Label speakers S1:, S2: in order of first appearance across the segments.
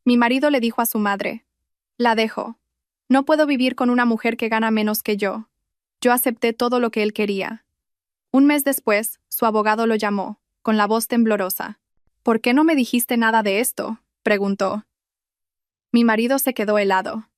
S1: Mi marido le dijo a su madre: la dejo. No puedo vivir con una mujer que gana menos que yo. Yo acepté todo lo que él quería. Un mes después, su abogado lo llamó, con la voz temblorosa. ¿Por qué no me dijiste nada de esto?, preguntó. Mi marido se quedó helado.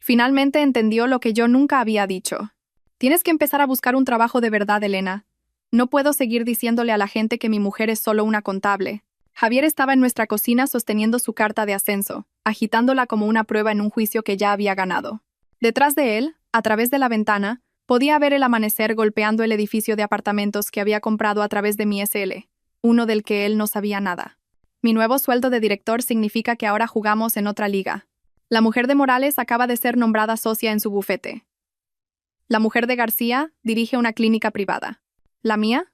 S1: Finalmente entendió lo que yo nunca había dicho. Tienes que empezar a buscar un trabajo de verdad, Elena. No puedo seguir diciéndole a la gente que mi mujer es solo una contable. Javier estaba en nuestra cocina sosteniendo su carta de ascenso, agitándola como una prueba en un juicio que ya había ganado. Detrás de él, a través de la ventana, podía ver el amanecer golpeando el edificio de apartamentos que había comprado a través de mi SL, uno del que él no sabía nada. Mi nuevo sueldo de director significa que ahora jugamos en otra liga. La mujer de Morales acaba de ser nombrada socia en su bufete. La mujer de García dirige una clínica privada. ¿La mía?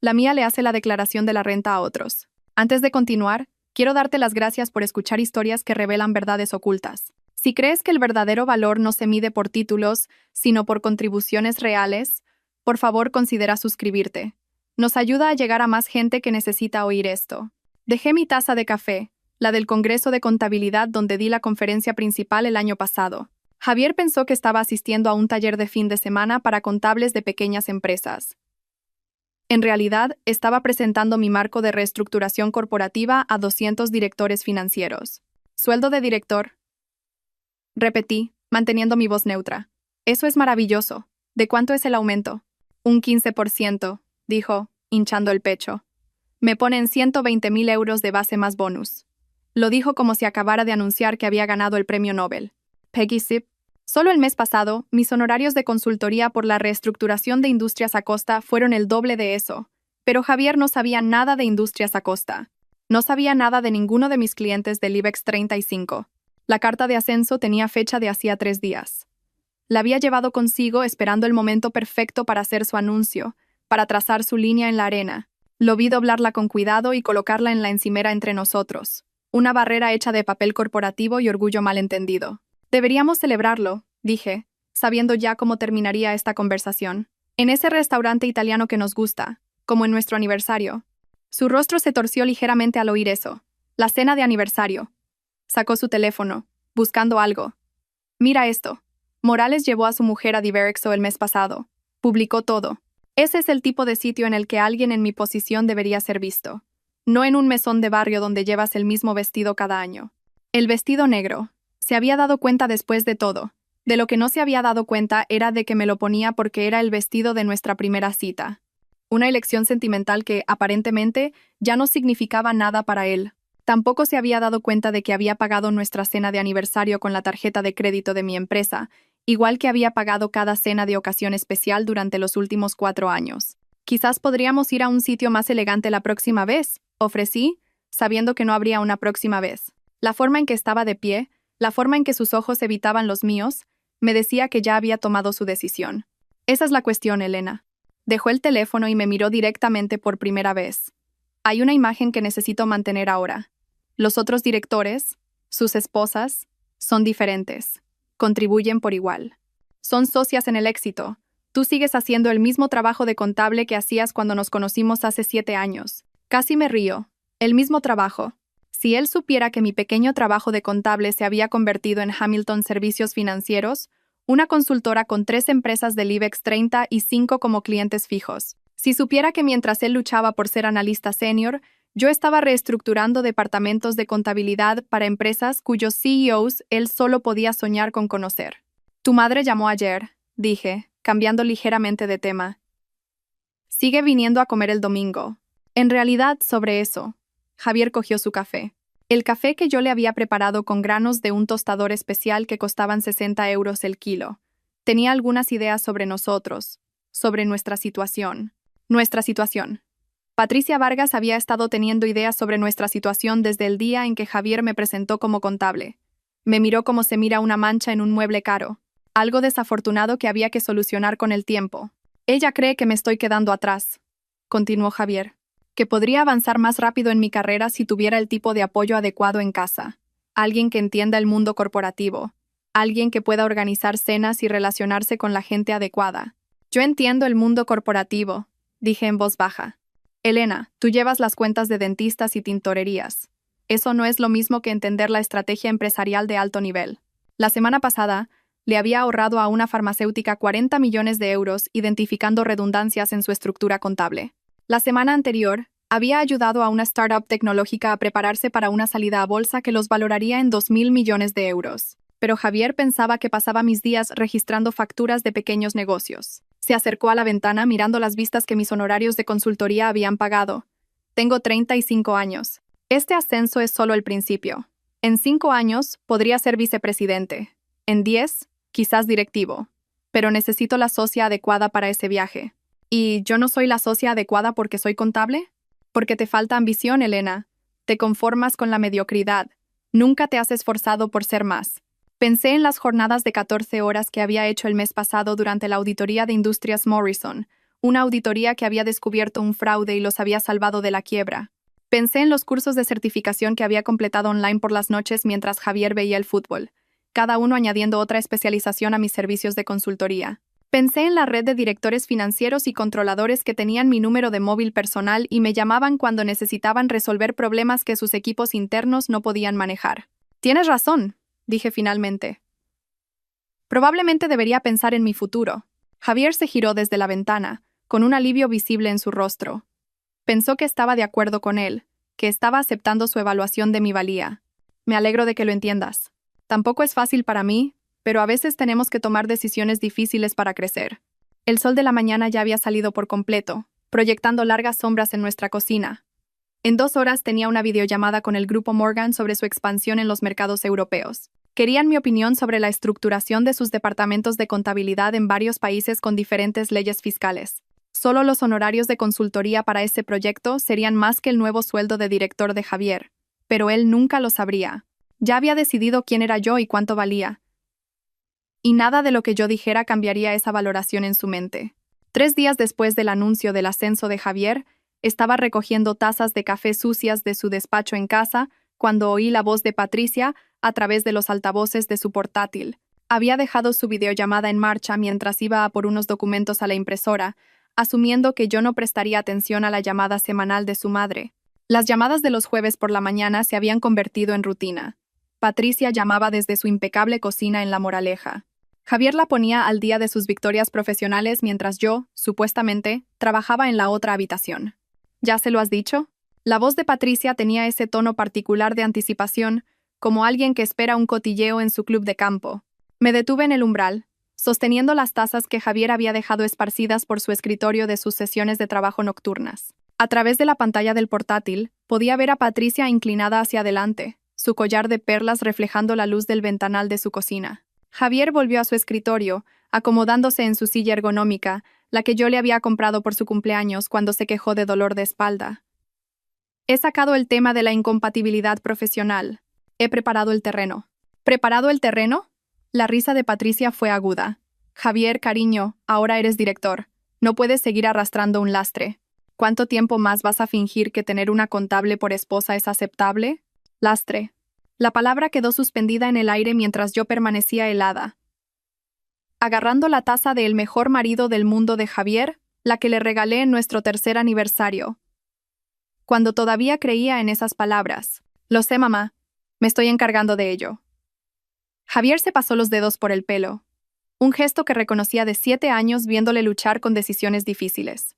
S1: La mía le hace la declaración de la renta a otros. Antes de continuar, quiero darte las gracias por escuchar historias que revelan verdades ocultas. Si crees que el verdadero valor no se mide por títulos, sino por contribuciones reales, por favor considera suscribirte. Nos ayuda a llegar a más gente que necesita oír esto. Dejé mi taza de café, la del Congreso de Contabilidad donde di la conferencia principal el año pasado. Javier pensó que estaba asistiendo a un taller de fin de semana para contables de pequeñas empresas. En realidad, estaba presentando mi marco de reestructuración corporativa a 200 directores financieros. Sueldo de director. Repetí, manteniendo mi voz neutra. Eso es maravilloso. ¿De cuánto es el aumento? Un 15%, dijo, hinchando el pecho. Me ponen 120.000 euros de base más bonus. Lo dijo como si acabara de anunciar que había ganado el premio Nobel. Peggy Sip. Solo el mes pasado, mis honorarios de consultoría por la reestructuración de Industrias Acosta fueron el doble de eso. Pero Javier no sabía nada de Industrias Acosta. No sabía nada de ninguno de mis clientes del IBEX 35. La carta de ascenso tenía fecha de hacía 3 días. La había llevado consigo esperando el momento perfecto para hacer su anuncio, para trazar su línea en la arena. Lo vi doblarla con cuidado y colocarla en la encimera entre nosotros. Una barrera hecha de papel corporativo y orgullo malentendido. Deberíamos celebrarlo, dije, sabiendo ya cómo terminaría esta conversación. En ese restaurante italiano que nos gusta, como en nuestro aniversario. Su rostro se torció ligeramente al oír eso. La cena de aniversario. Sacó su teléfono, buscando algo. Mira esto. Morales llevó a su mujer a Diverexo el mes pasado. Publicó todo. Ese es el tipo de sitio en el que alguien en mi posición debería ser visto. No en un mesón de barrio donde llevas el mismo vestido cada año. El vestido negro. Se había dado cuenta después de todo. De lo que no se había dado cuenta era de que me lo ponía porque era el vestido de nuestra primera cita. Una elección sentimental que, aparentemente, ya no significaba nada para él. Tampoco se había dado cuenta de que había pagado nuestra cena de aniversario con la tarjeta de crédito de mi empresa, igual que había pagado cada cena de ocasión especial durante los últimos 4 años. Quizás podríamos ir a un sitio más elegante la próxima vez, ofrecí, sabiendo que no habría una próxima vez. La forma en que estaba de pie, la forma en que sus ojos evitaban los míos, me decía que ya había tomado su decisión. Esa es la cuestión, Elena. Dejó el teléfono y me miró directamente por primera vez. Hay una imagen que necesito mantener ahora. Los otros directores, sus esposas, son diferentes. Contribuyen por igual. Son socias en el éxito. Tú sigues haciendo el mismo trabajo de contable que hacías cuando nos conocimos hace 7 años. Casi me río. El mismo trabajo. Si él supiera que mi pequeño trabajo de contable se había convertido en Hamilton Servicios Financieros, una consultora con 3 empresas del IBEX 30 y 5 como clientes fijos. Si supiera que mientras él luchaba por ser analista senior, yo estaba reestructurando departamentos de contabilidad para empresas cuyos CEOs él solo podía soñar con conocer. Tu madre llamó ayer, dije, cambiando ligeramente de tema. Sigue viniendo a comer el domingo. En realidad, sobre eso. Javier cogió su café. El café que yo le había preparado con granos de un tostador especial que costaban 60 euros el kilo. Tenía algunas ideas sobre nosotros, sobre nuestra situación. Nuestra situación. Patricia Vargas había estado teniendo ideas sobre nuestra situación desde el día en que Javier me presentó como contable. Me miró como se mira una mancha en un mueble caro, algo desafortunado que había que solucionar con el tiempo. Ella cree que me estoy quedando atrás, continuó Javier, que podría avanzar más rápido en mi carrera si tuviera el tipo de apoyo adecuado en casa, alguien que entienda el mundo corporativo, alguien que pueda organizar cenas y relacionarse con la gente adecuada. Yo entiendo el mundo corporativo, dije en voz baja. Elena, tú llevas las cuentas de dentistas y tintorerías. Eso no es lo mismo que entender la estrategia empresarial de alto nivel. La semana pasada, le había ahorrado a una farmacéutica 40 millones de euros identificando redundancias en su estructura contable. La semana anterior, había ayudado a una startup tecnológica a prepararse para una salida a bolsa que los valoraría en 2.000 millones de euros. Pero Javier pensaba que pasaba mis días registrando facturas de pequeños negocios. Se acercó a la ventana mirando las vistas que mis honorarios de consultoría habían pagado. Tengo 35 años. Este ascenso es solo el principio. En 5 años podría ser vicepresidente. En 10, quizás directivo. Pero necesito la socia adecuada para ese viaje. ¿Y yo no soy la socia adecuada porque soy contable? Porque te falta ambición, Elena. Te conformas con la mediocridad. Nunca te has esforzado por ser más. Pensé en las jornadas de 14 horas que había hecho el mes pasado durante la auditoría de Industrias Morrison, una auditoría que había descubierto un fraude y los había salvado de la quiebra. Pensé en los cursos de certificación que había completado online por las noches mientras Javier veía el fútbol, cada uno añadiendo otra especialización a mis servicios de consultoría. Pensé en la red de directores financieros y controladores que tenían mi número de móvil personal y me llamaban cuando necesitaban resolver problemas que sus equipos internos no podían manejar. Tienes razón, dije finalmente. Probablemente debería pensar en mi futuro. Javier se giró desde la ventana, con un alivio visible en su rostro. Pensó que estaba de acuerdo con él, que estaba aceptando su evaluación de mi valía. Me alegro de que lo entiendas. Tampoco es fácil para mí, pero a veces tenemos que tomar decisiones difíciles para crecer. El sol de la mañana ya había salido por completo, proyectando largas sombras en nuestra cocina. En 2 horas tenía una videollamada con el Grupo Morgan sobre su expansión en los mercados europeos. Querían mi opinión sobre la estructuración de sus departamentos de contabilidad en varios países con diferentes leyes fiscales. Solo los honorarios de consultoría para ese proyecto serían más que el nuevo sueldo de director de Javier, pero él nunca lo sabría. Ya había decidido quién era yo y cuánto valía. Y nada de lo que yo dijera cambiaría esa valoración en su mente. 3 días después del anuncio del ascenso de Javier, estaba recogiendo tazas de café sucias de su despacho en casa cuando oí la voz de Patricia a través de los altavoces de su portátil. Había dejado su videollamada en marcha mientras iba a por unos documentos a la impresora, asumiendo que yo no prestaría atención a la llamada semanal de su madre. Las llamadas de los jueves por la mañana se habían convertido en rutina. Patricia llamaba desde su impecable cocina en La Moraleja. Javier la ponía al día de sus victorias profesionales mientras yo, supuestamente, trabajaba en la otra habitación. ¿Ya se lo has dicho? La voz de Patricia tenía ese tono particular de anticipación, como alguien que espera un cotilleo en su club de campo. Me detuve en el umbral, sosteniendo las tazas que Javier había dejado esparcidas por su escritorio de sus sesiones de trabajo nocturnas. A través de la pantalla del portátil, podía ver a Patricia inclinada hacia adelante, su collar de perlas reflejando la luz del ventanal de su cocina. Javier volvió a su escritorio, acomodándose en su silla ergonómica, la que yo le había comprado por su cumpleaños cuando se quejó de dolor de espalda. He sacado el tema de la incompatibilidad profesional. He preparado el terreno. ¿Preparado el terreno? La risa de Patricia fue aguda. Javier, cariño, ahora eres director. No puedes seguir arrastrando un lastre. ¿Cuánto tiempo más vas a fingir que tener una contable por esposa es aceptable? Lastre. La palabra quedó suspendida en el aire mientras yo permanecía helada. Agarrando la taza de El mejor marido del mundo de Javier, la que le regalé en nuestro 3er aniversario. Cuando todavía creía en esas palabras. Lo sé, mamá. Me estoy encargando de ello. Javier se pasó los dedos por el pelo. Un gesto que reconocía de 7 años viéndole luchar con decisiones difíciles.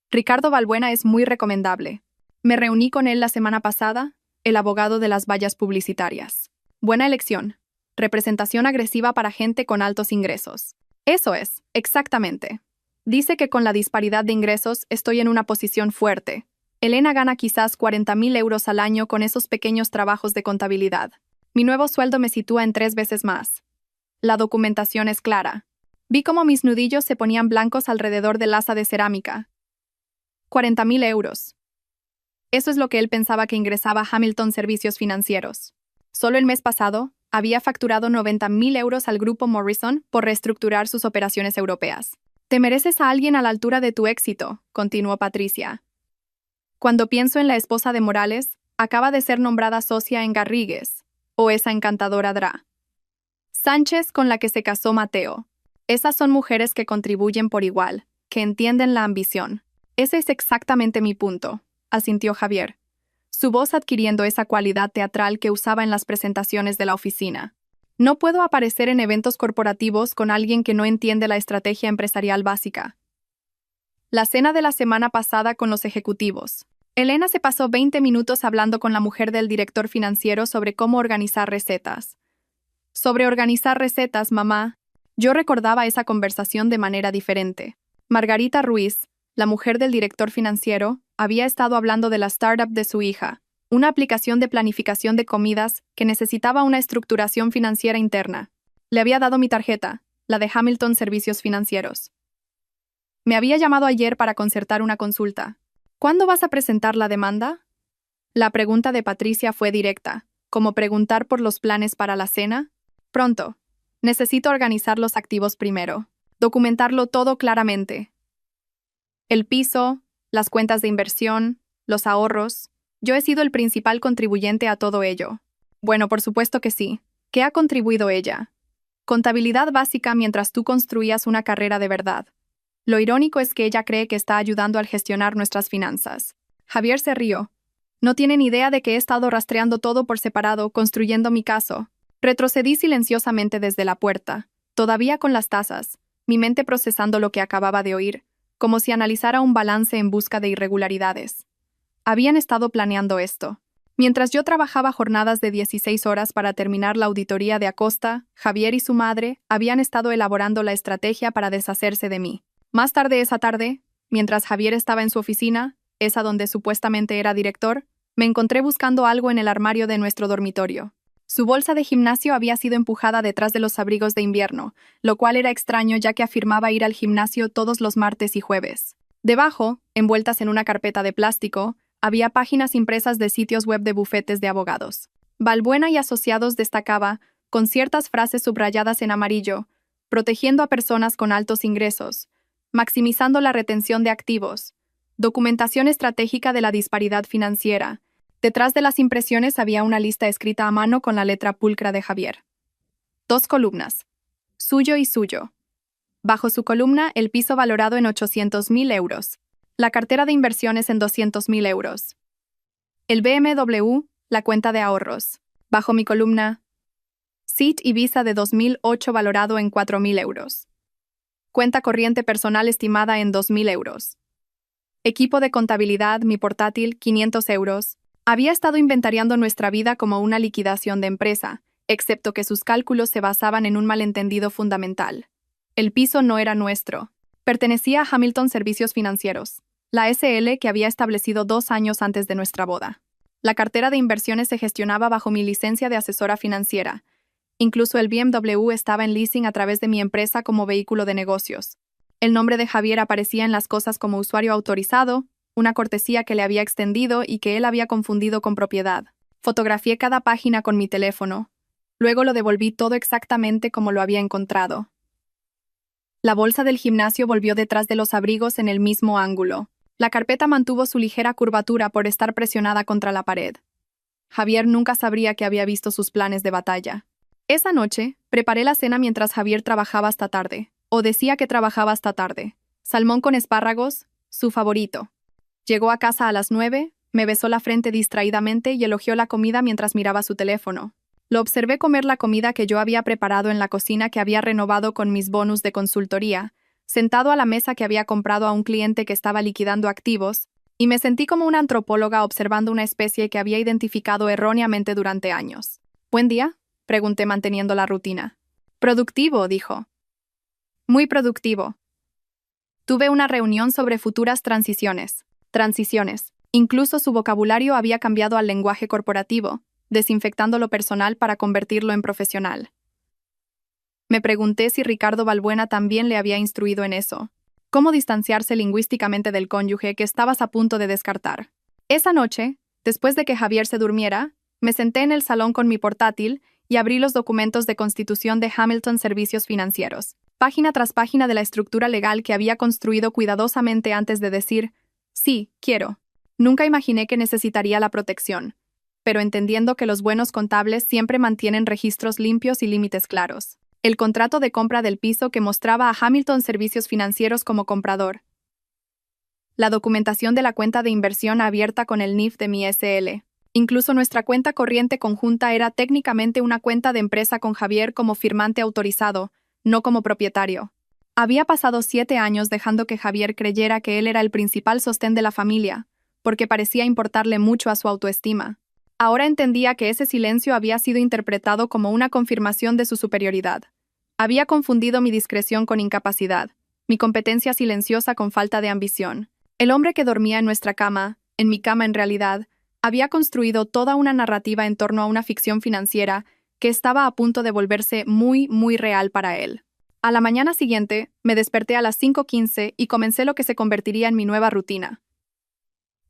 S1: Ricardo Balbuena es muy recomendable. Me reuní con él la semana pasada, el abogado de las vallas publicitarias. Buena elección. Representación agresiva para gente con altos ingresos. Eso es, exactamente. Dice que con la disparidad de ingresos estoy en una posición fuerte. Elena gana quizás 40.000 euros al año con esos pequeños trabajos de contabilidad. Mi nuevo sueldo me sitúa en 3 veces más. La documentación es clara. Vi cómo mis nudillos se ponían blancos alrededor del asa de cerámica. 40.000 euros. Eso es lo que él pensaba que ingresaba Hamilton Servicios Financieros. Solo el mes pasado, había facturado 90.000 euros al grupo Morrison por reestructurar sus operaciones europeas. Te mereces a alguien a la altura de tu éxito, continuó Patricia. Cuando pienso en la esposa de Morales, acaba de ser nombrada socia en Garrigues, o esa encantadora Dra. Sánchez con la que se casó Mateo. Esas son mujeres que contribuyen por igual, que entienden la ambición. Ese es exactamente mi punto, asintió Javier. su voz adquiriendo esa cualidad teatral que usaba en las presentaciones de la oficina. No puedo aparecer en eventos corporativos con alguien que no entiende la estrategia empresarial básica. La cena de la semana pasada con los ejecutivos. Elena se pasó 20 minutos hablando con la mujer del director financiero sobre cómo organizar recetas. Sobre organizar recetas, mamá. Yo recordaba esa conversación de manera diferente. Margarita Ruiz, la mujer del director financiero, había estado hablando de la startup de su hija, una aplicación de planificación de comidas que necesitaba una estructuración financiera interna. Le había dado mi tarjeta, la de Hamilton Servicios Financieros. Me había llamado ayer para concertar una consulta. ¿Cuándo vas a presentar la demanda? La pregunta de Patricia fue directa, como preguntar por los planes para la cena. Pronto. Necesito organizar los activos primero. Documentarlo todo claramente. El piso, las cuentas de inversión, los ahorros. Yo he sido el principal contribuyente a todo ello. Bueno, por supuesto que sí. ¿Qué ha contribuido ella? Contabilidad básica mientras tú construías una carrera de verdad. Lo irónico es que ella cree que está ayudando al gestionar nuestras finanzas. Javier se rió. No tienen idea de que he estado rastreando todo por separado, construyendo mi caso. Retrocedí silenciosamente desde la puerta, todavía con las tazas, mi mente procesando lo que acababa de oír, como si analizara un balance en busca de irregularidades. Habían estado planeando esto. Mientras yo trabajaba jornadas de 16 horas para terminar la auditoría de Acosta, Javier y su madre habían estado elaborando la estrategia para deshacerse de mí. Más tarde esa tarde, mientras Javier estaba en su oficina, esa donde supuestamente era director, me encontré buscando algo en el armario de nuestro dormitorio. Su bolsa de gimnasio había sido empujada detrás de los abrigos de invierno, lo cual era extraño ya que afirmaba ir al gimnasio todos los martes y jueves. Debajo, envueltas en una carpeta de plástico, había páginas impresas de sitios web de bufetes de abogados. Balbuena y Asociados destacaba, con ciertas frases subrayadas en amarillo, protegiendo a personas con altos ingresos, maximizando la retención de activos, documentación estratégica de la disparidad financiera. Detrás de las impresiones había una lista escrita a mano con la letra pulcra de Javier. 2 columnas. Suyo y suyo. Bajo su columna, el piso valorado en 800.000 euros. La cartera de inversiones en 200.000 euros. El BMW, la cuenta de ahorros. Bajo mi columna, SIT y Visa de 2008 valorado en 4.000 euros. Cuenta corriente personal estimada en 2.000 euros. Equipo de contabilidad, mi portátil, 500 euros. Había estado inventariando nuestra vida como una liquidación de empresa, excepto que sus cálculos se basaban en un malentendido fundamental. El piso no era nuestro. Pertenecía a Hamilton Servicios Financieros, la SL que había establecido 2 años antes de nuestra boda. La cartera de inversiones se gestionaba bajo mi licencia de asesora financiera. Incluso el BMW estaba en leasing a través de mi empresa como vehículo de negocios. El nombre de Javier aparecía en las cosas como usuario autorizado, una cortesía que le había extendido y que él había confundido con propiedad. Fotografié cada página con mi teléfono. Luego lo devolví todo exactamente como lo había encontrado. La bolsa del gimnasio volvió detrás de los abrigos en el mismo ángulo. La carpeta mantuvo su ligera curvatura por estar presionada contra la pared. Javier nunca sabría que había visto sus planes de batalla. Esa noche, preparé la cena mientras Javier trabajaba hasta tarde, o decía que trabajaba hasta tarde. Salmón con espárragos, su favorito. Llegó a casa a las 9, me besó la frente distraídamente y elogió la comida mientras miraba su teléfono. Lo observé comer la comida que yo había preparado en la cocina que había renovado con mis bonus de consultoría, sentado a la mesa que había comprado a un cliente que estaba liquidando activos, y me sentí como una antropóloga observando una especie que había identificado erróneamente durante años. ¿Buen día?, pregunté manteniendo la rutina. Productivo, dijo. Muy productivo. Tuve una reunión sobre futuras transiciones. Incluso su vocabulario había cambiado al lenguaje corporativo, desinfectando lo personal para convertirlo en profesional. Me pregunté si Ricardo Balbuena también le había instruido en eso. ¿Cómo distanciarse lingüísticamente del cónyuge que estabas a punto de descartar? Esa noche, después de que Javier se durmiera, me senté en el salón con mi portátil y abrí los documentos de constitución de Hamilton Servicios Financieros, página tras página de la estructura legal que había construido cuidadosamente antes de decir, sí, quiero. Nunca imaginé que necesitaría la protección, pero entendiendo que los buenos contables siempre mantienen registros limpios y límites claros. El contrato de compra del piso que mostraba a Hamilton Servicios Financieros como comprador. La documentación de la cuenta de inversión abierta con el NIF de mi SL. Incluso nuestra cuenta corriente conjunta era técnicamente una cuenta de empresa con Javier como firmante autorizado, no como propietario. Había pasado 7 años dejando que Javier creyera que él era el principal sostén de la familia, porque parecía importarle mucho a su autoestima. Ahora entendía que ese silencio había sido interpretado como una confirmación de su superioridad. Había confundido mi discreción con incapacidad, mi competencia silenciosa con falta de ambición. El hombre que dormía en nuestra cama, en mi cama en realidad, había construido toda una narrativa en torno a una ficción financiera que estaba a punto de volverse muy, muy real para él. A la mañana siguiente, me desperté a las 5:15 y comencé lo que se convertiría en mi nueva rutina.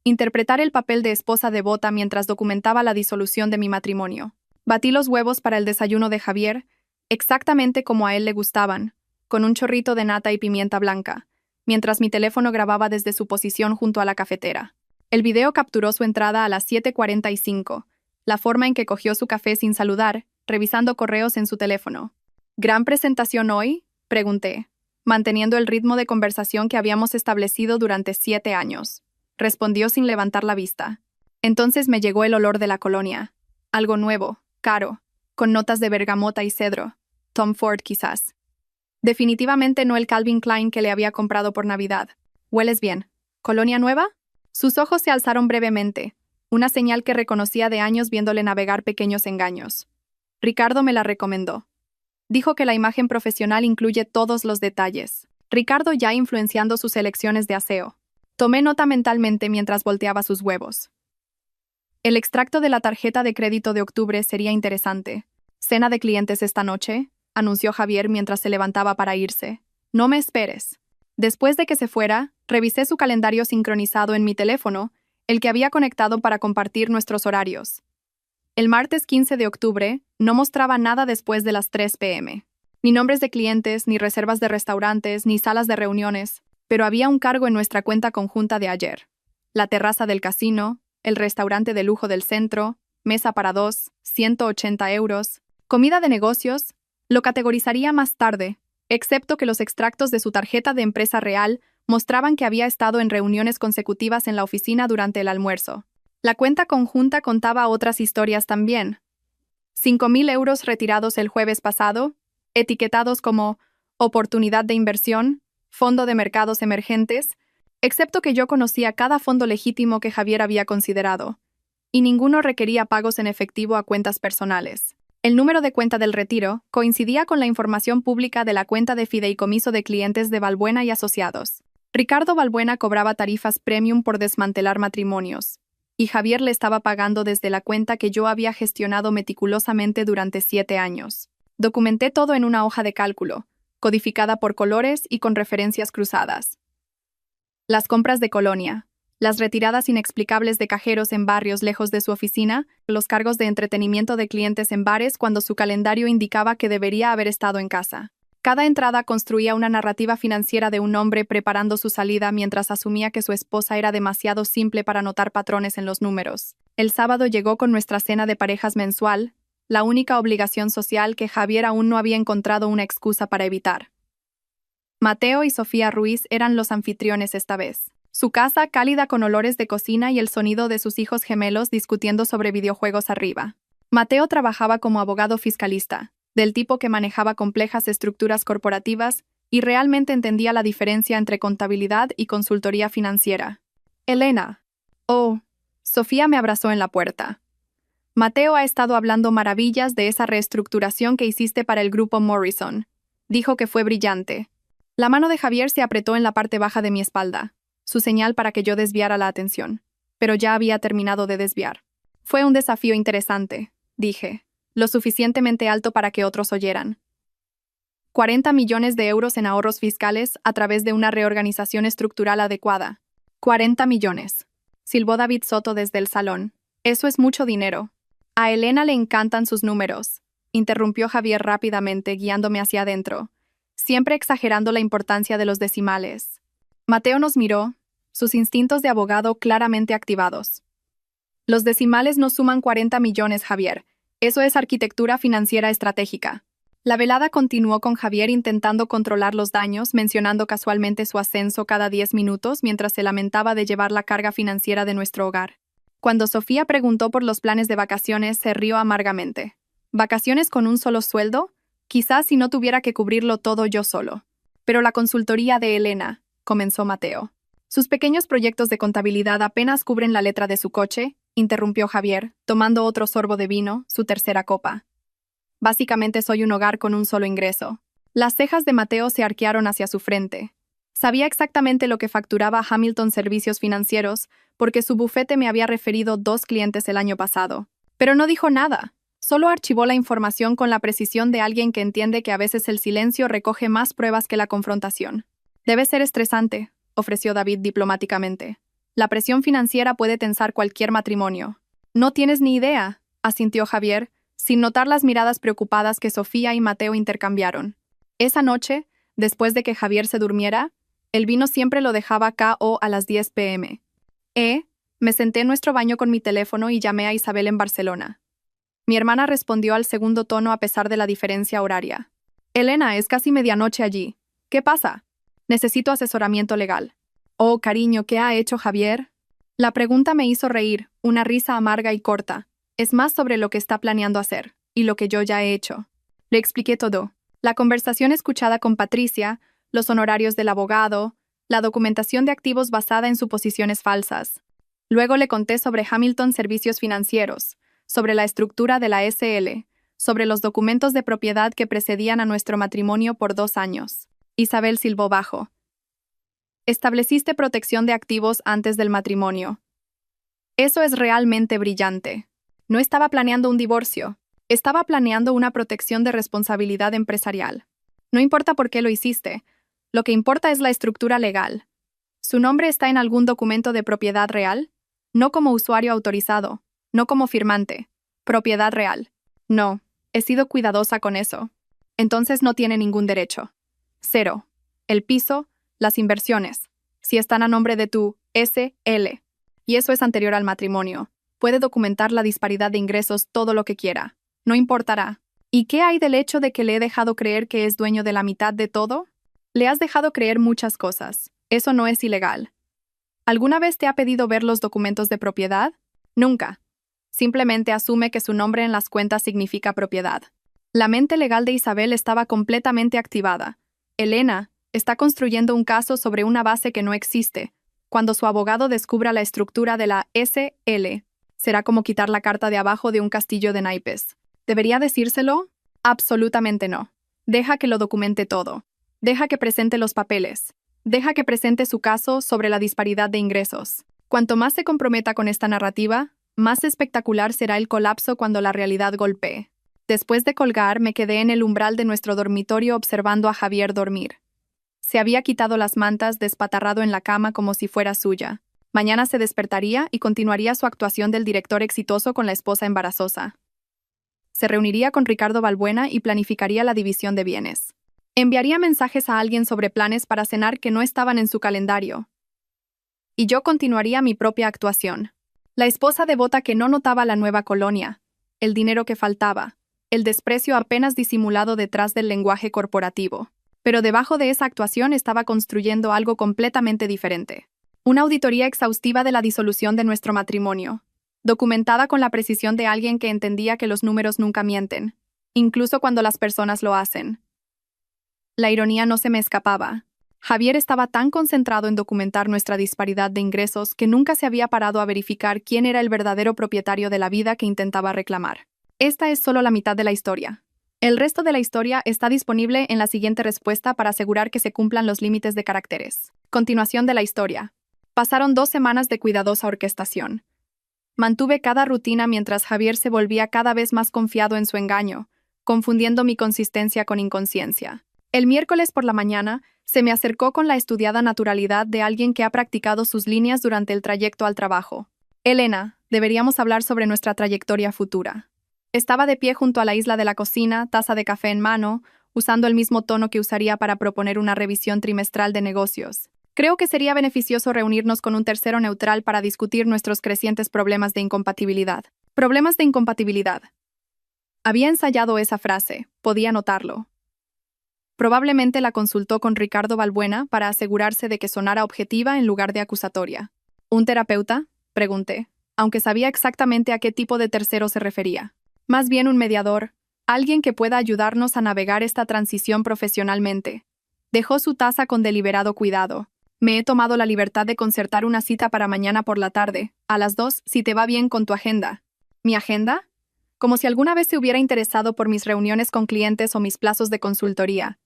S1: Interpretar el papel de esposa devota mientras documentaba la disolución de mi matrimonio. Batí los huevos para el desayuno de Javier, exactamente como a él le gustaban, con un chorrito de nata y pimienta blanca, mientras mi teléfono grababa desde su posición junto a la cafetera. El video capturó su entrada a las 7:45, la forma en que cogió su café sin saludar, revisando correos en su teléfono. ¿Gran presentación hoy?, pregunté, manteniendo el ritmo de conversación que habíamos establecido durante 7 años. Respondió sin levantar la vista. Entonces me llegó el olor de la colonia. Algo nuevo, caro, con notas de bergamota y cedro. Tom Ford, quizás. Definitivamente no el Calvin Klein que le había comprado por Navidad. ¿Hueles bien? ¿Colonia nueva? Sus ojos se alzaron brevemente, una señal que reconocía de años viéndole navegar pequeños engaños. Ricardo me la recomendó. Dijo que la imagen profesional incluye todos los detalles. Ricardo ya influenciando sus elecciones de aseo. Tomé nota mentalmente mientras volteaba sus huevos. El extracto de la tarjeta de crédito de octubre sería interesante. ¿Cena de clientes esta noche?, anunció Javier mientras se levantaba para irse. No me esperes. Después de que se fuera, revisé su calendario sincronizado en mi teléfono, el que había conectado para compartir nuestros horarios. El martes 15 de octubre no mostraba nada después de las 3 p.m. Ni nombres de clientes, ni reservas de restaurantes, ni salas de reuniones, pero había un cargo en nuestra cuenta conjunta de ayer. La terraza del casino, el restaurante de lujo del centro, mesa para 2, 180 euros, comida de negocios, lo categorizaría más tarde, excepto que los extractos de su tarjeta de empresa real mostraban que había estado en reuniones consecutivas en la oficina durante el almuerzo. La cuenta conjunta contaba otras historias también. 5.000 euros retirados el jueves pasado, etiquetados como oportunidad de inversión, fondo de mercados emergentes, excepto que yo conocía cada fondo legítimo que Javier había considerado, y ninguno requería pagos en efectivo a cuentas personales. El número de cuenta del retiro coincidía con la información pública de la cuenta de fideicomiso de clientes de Balbuena y Asociados. Ricardo Balbuena cobraba tarifas premium por desmantelar matrimonios, y Javier le estaba pagando desde la cuenta que yo había gestionado meticulosamente durante 7 años. Documenté todo en una hoja de cálculo, codificada por colores y con referencias cruzadas. Las compras de colonia, las retiradas inexplicables de cajeros en barrios lejos de su oficina, los cargos de entretenimiento de clientes en bares cuando su calendario indicaba que debería haber estado en casa. Cada entrada construía una narrativa financiera de un hombre preparando su salida mientras asumía que su esposa era demasiado simple para notar patrones en los números. El sábado llegó con nuestra cena de parejas mensual, la única obligación social que Javier aún no había encontrado una excusa para evitar. Mateo y Sofía Ruiz eran los anfitriones esta vez. Su casa cálida con olores de cocina y el sonido de sus hijos gemelos discutiendo sobre videojuegos arriba. Mateo trabajaba como abogado fiscalista, del tipo que manejaba complejas estructuras corporativas y realmente entendía la diferencia entre contabilidad y consultoría financiera. Elena. Oh, Sofía me abrazó en la puerta. Mateo ha estado hablando maravillas de esa reestructuración que hiciste para el grupo Morrison. Dijo que fue brillante. La mano de Javier se apretó en la parte baja de mi espalda, su señal para que yo desviara la atención. Pero ya había terminado de desviar. Fue un desafío interesante, dije, lo suficientemente alto para que otros oyeran. 40 millones de euros en ahorros fiscales a través de una reorganización estructural adecuada. 40 millones. Silbó David Soto desde el salón. Eso es mucho dinero. A Elena le encantan sus números, interrumpió Javier rápidamente, guiándome hacia adentro, siempre exagerando la importancia de los decimales. Mateo nos miró, sus instintos de abogado claramente activados. Los decimales no suman 40 millones, Javier. Eso es arquitectura financiera estratégica. La velada continuó con Javier intentando controlar los daños, mencionando casualmente su ascenso cada 10 minutos mientras se lamentaba de llevar la carga financiera de nuestro hogar. Cuando Sofía preguntó por los planes de vacaciones, se rió amargamente. ¿Vacaciones con un solo sueldo? Quizás si no tuviera que cubrirlo todo yo solo. Pero la consultoría de Elena, comenzó Mateo. Sus pequeños proyectos de contabilidad apenas cubren la letra de su coche, interrumpió Javier, tomando otro sorbo de vino, su tercera copa. Básicamente soy un hogar con un solo ingreso. Las cejas de Mateo se arquearon hacia su frente. Sabía exactamente lo que facturaba Hamilton Servicios Financieros, porque su bufete me había referido 2 clientes el año pasado. Pero no dijo nada. Solo archivó la información con la precisión de alguien que entiende que a veces el silencio recoge más pruebas que la confrontación. Debe ser estresante, ofreció David diplomáticamente. La presión financiera puede tensar cualquier matrimonio. No tienes ni idea, asintió Javier, sin notar las miradas preocupadas que Sofía y Mateo intercambiaron. Esa noche, después de que Javier se durmiera, el vino siempre lo dejaba KO a las 10 p.m. Me senté en nuestro baño con mi teléfono y llamé a Isabel en Barcelona. Mi hermana respondió al segundo tono a pesar de la diferencia horaria. Elena, es casi medianoche allí. ¿Qué pasa? Necesito asesoramiento legal. Oh, cariño, ¿qué ha hecho Javier? La pregunta me hizo reír, una risa amarga y corta. Es más sobre lo que está planeando hacer, y lo que yo ya he hecho. Le expliqué todo. La conversación escuchada con Patricia, los honorarios del abogado, la documentación de activos basada en suposiciones falsas. Luego le conté sobre Hamilton Servicios Financieros, sobre la estructura de la SL, sobre los documentos de propiedad que precedían a nuestro matrimonio por 2 años. Isabel silbó bajo. Estableciste protección de activos antes del matrimonio. Eso es realmente brillante. No estaba planeando un divorcio. Estaba planeando una protección de responsabilidad empresarial. No importa por qué lo hiciste. Lo que importa es la estructura legal. ¿Su nombre está en algún documento de propiedad real? No como usuario autorizado. No como firmante. Propiedad real. No, he sido cuidadosa con eso. Entonces no tiene ningún derecho. 0. El piso, las inversiones. Si están a nombre de tu SL. Y eso es anterior al matrimonio. Puede documentar la disparidad de ingresos todo lo que quiera. No importará. ¿Y qué hay del hecho de que le he dejado creer que es dueño de la mitad de todo? Le has dejado creer muchas cosas. Eso no es ilegal. ¿Alguna vez te ha pedido ver los documentos de propiedad? Nunca. Simplemente asume que su nombre en las cuentas significa propiedad. La mente legal de Isabel estaba completamente activada. Elena está construyendo un caso sobre una base que no existe. Cuando su abogado descubra la estructura de la SL, será como quitar la carta de abajo de un castillo de naipes. ¿Debería decírselo? Absolutamente no. Deja que lo documente todo. Deja que presente los papeles. Deja que presente su caso sobre la disparidad de ingresos. Cuanto más se comprometa con esta narrativa, más espectacular será el colapso cuando la realidad golpee. Después de colgar, me quedé en el umbral de nuestro dormitorio observando a Javier dormir. Se había quitado las mantas, despatarrado en la cama como si fuera suya. Mañana se despertaría y continuaría su actuación del director exitoso con la esposa embarazosa. Se reuniría con Ricardo Balbuena y planificaría la división de bienes. Enviaría mensajes a alguien sobre planes para cenar que no estaban en su calendario. Y yo continuaría mi propia actuación. La esposa devota que no notaba la nueva colonia, el dinero que faltaba, el desprecio apenas disimulado detrás del lenguaje corporativo. Pero debajo de esa actuación estaba construyendo algo completamente diferente. Una auditoría exhaustiva de la disolución de nuestro matrimonio, documentada con la precisión de alguien que entendía que los números nunca mienten, incluso cuando las personas lo hacen. La ironía no se me escapaba. Javier estaba tan concentrado en documentar nuestra disparidad de ingresos que nunca se había parado a verificar quién era el verdadero propietario de la vida que intentaba reclamar. Esta es solo la mitad de la historia. El resto de la historia está disponible en la siguiente respuesta para asegurar que se cumplan los límites de caracteres. Continuación de la historia. Pasaron 2 semanas de cuidadosa orquestación. Mantuve cada rutina mientras Javier se volvía cada vez más confiado en su engaño, confundiendo mi consistencia con inconsciencia. El miércoles por la mañana, se me acercó con la estudiada naturalidad de alguien que ha practicado sus líneas durante el trayecto al trabajo. Elena, deberíamos hablar sobre nuestra trayectoria futura. Estaba de pie junto a la isla de la cocina, taza de café en mano, usando el mismo tono que usaría para proponer una revisión trimestral de negocios. Creo que sería beneficioso reunirnos con un tercero neutral para discutir nuestros crecientes problemas de incompatibilidad. Problemas de incompatibilidad. Había ensayado esa frase, podía notarlo. Probablemente la consultó con Ricardo Balbuena para asegurarse de que sonara objetiva en lugar de acusatoria. ¿Un terapeuta?, pregunté. aunque sabía exactamente a qué tipo de tercero se refería. Más bien un mediador, alguien que pueda ayudarnos a navegar esta transición profesionalmente. Dejó su taza con deliberado cuidado. Me he tomado la libertad de concertar una cita para mañana por la tarde, a las 2, si te va bien con tu agenda. ¿Mi agenda? Como si alguna vez se hubiera interesado por mis reuniones con clientes o mis plazos de consultoría.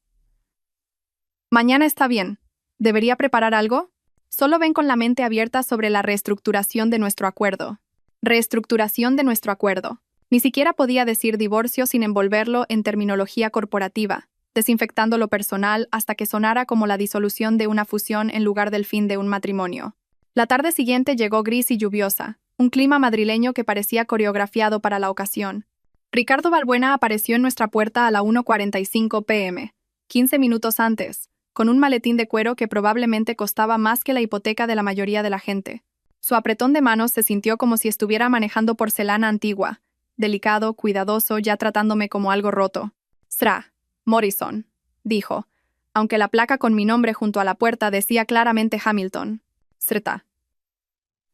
S1: Mañana está bien. ¿Debería preparar algo? Solo ven con la mente abierta sobre la reestructuración de nuestro acuerdo. Reestructuración de nuestro acuerdo. Ni siquiera podía decir divorcio sin envolverlo en terminología corporativa, desinfectando lo personal hasta que sonara como la disolución de una fusión en lugar del fin de un matrimonio. La tarde siguiente llegó gris y lluviosa, un clima madrileño que parecía coreografiado para la ocasión. Ricardo Balbuena apareció en nuestra puerta a la 1:45 p.m., 15 minutos antes, con un maletín de cuero que probablemente costaba más que la hipoteca de la mayoría de la gente. Su apretón de manos se sintió como si estuviera manejando porcelana antigua, delicado, cuidadoso, ya tratándome como algo roto. «Sra. Morrison», dijo, aunque la placa con mi nombre junto a la puerta decía claramente Hamilton. «Srta.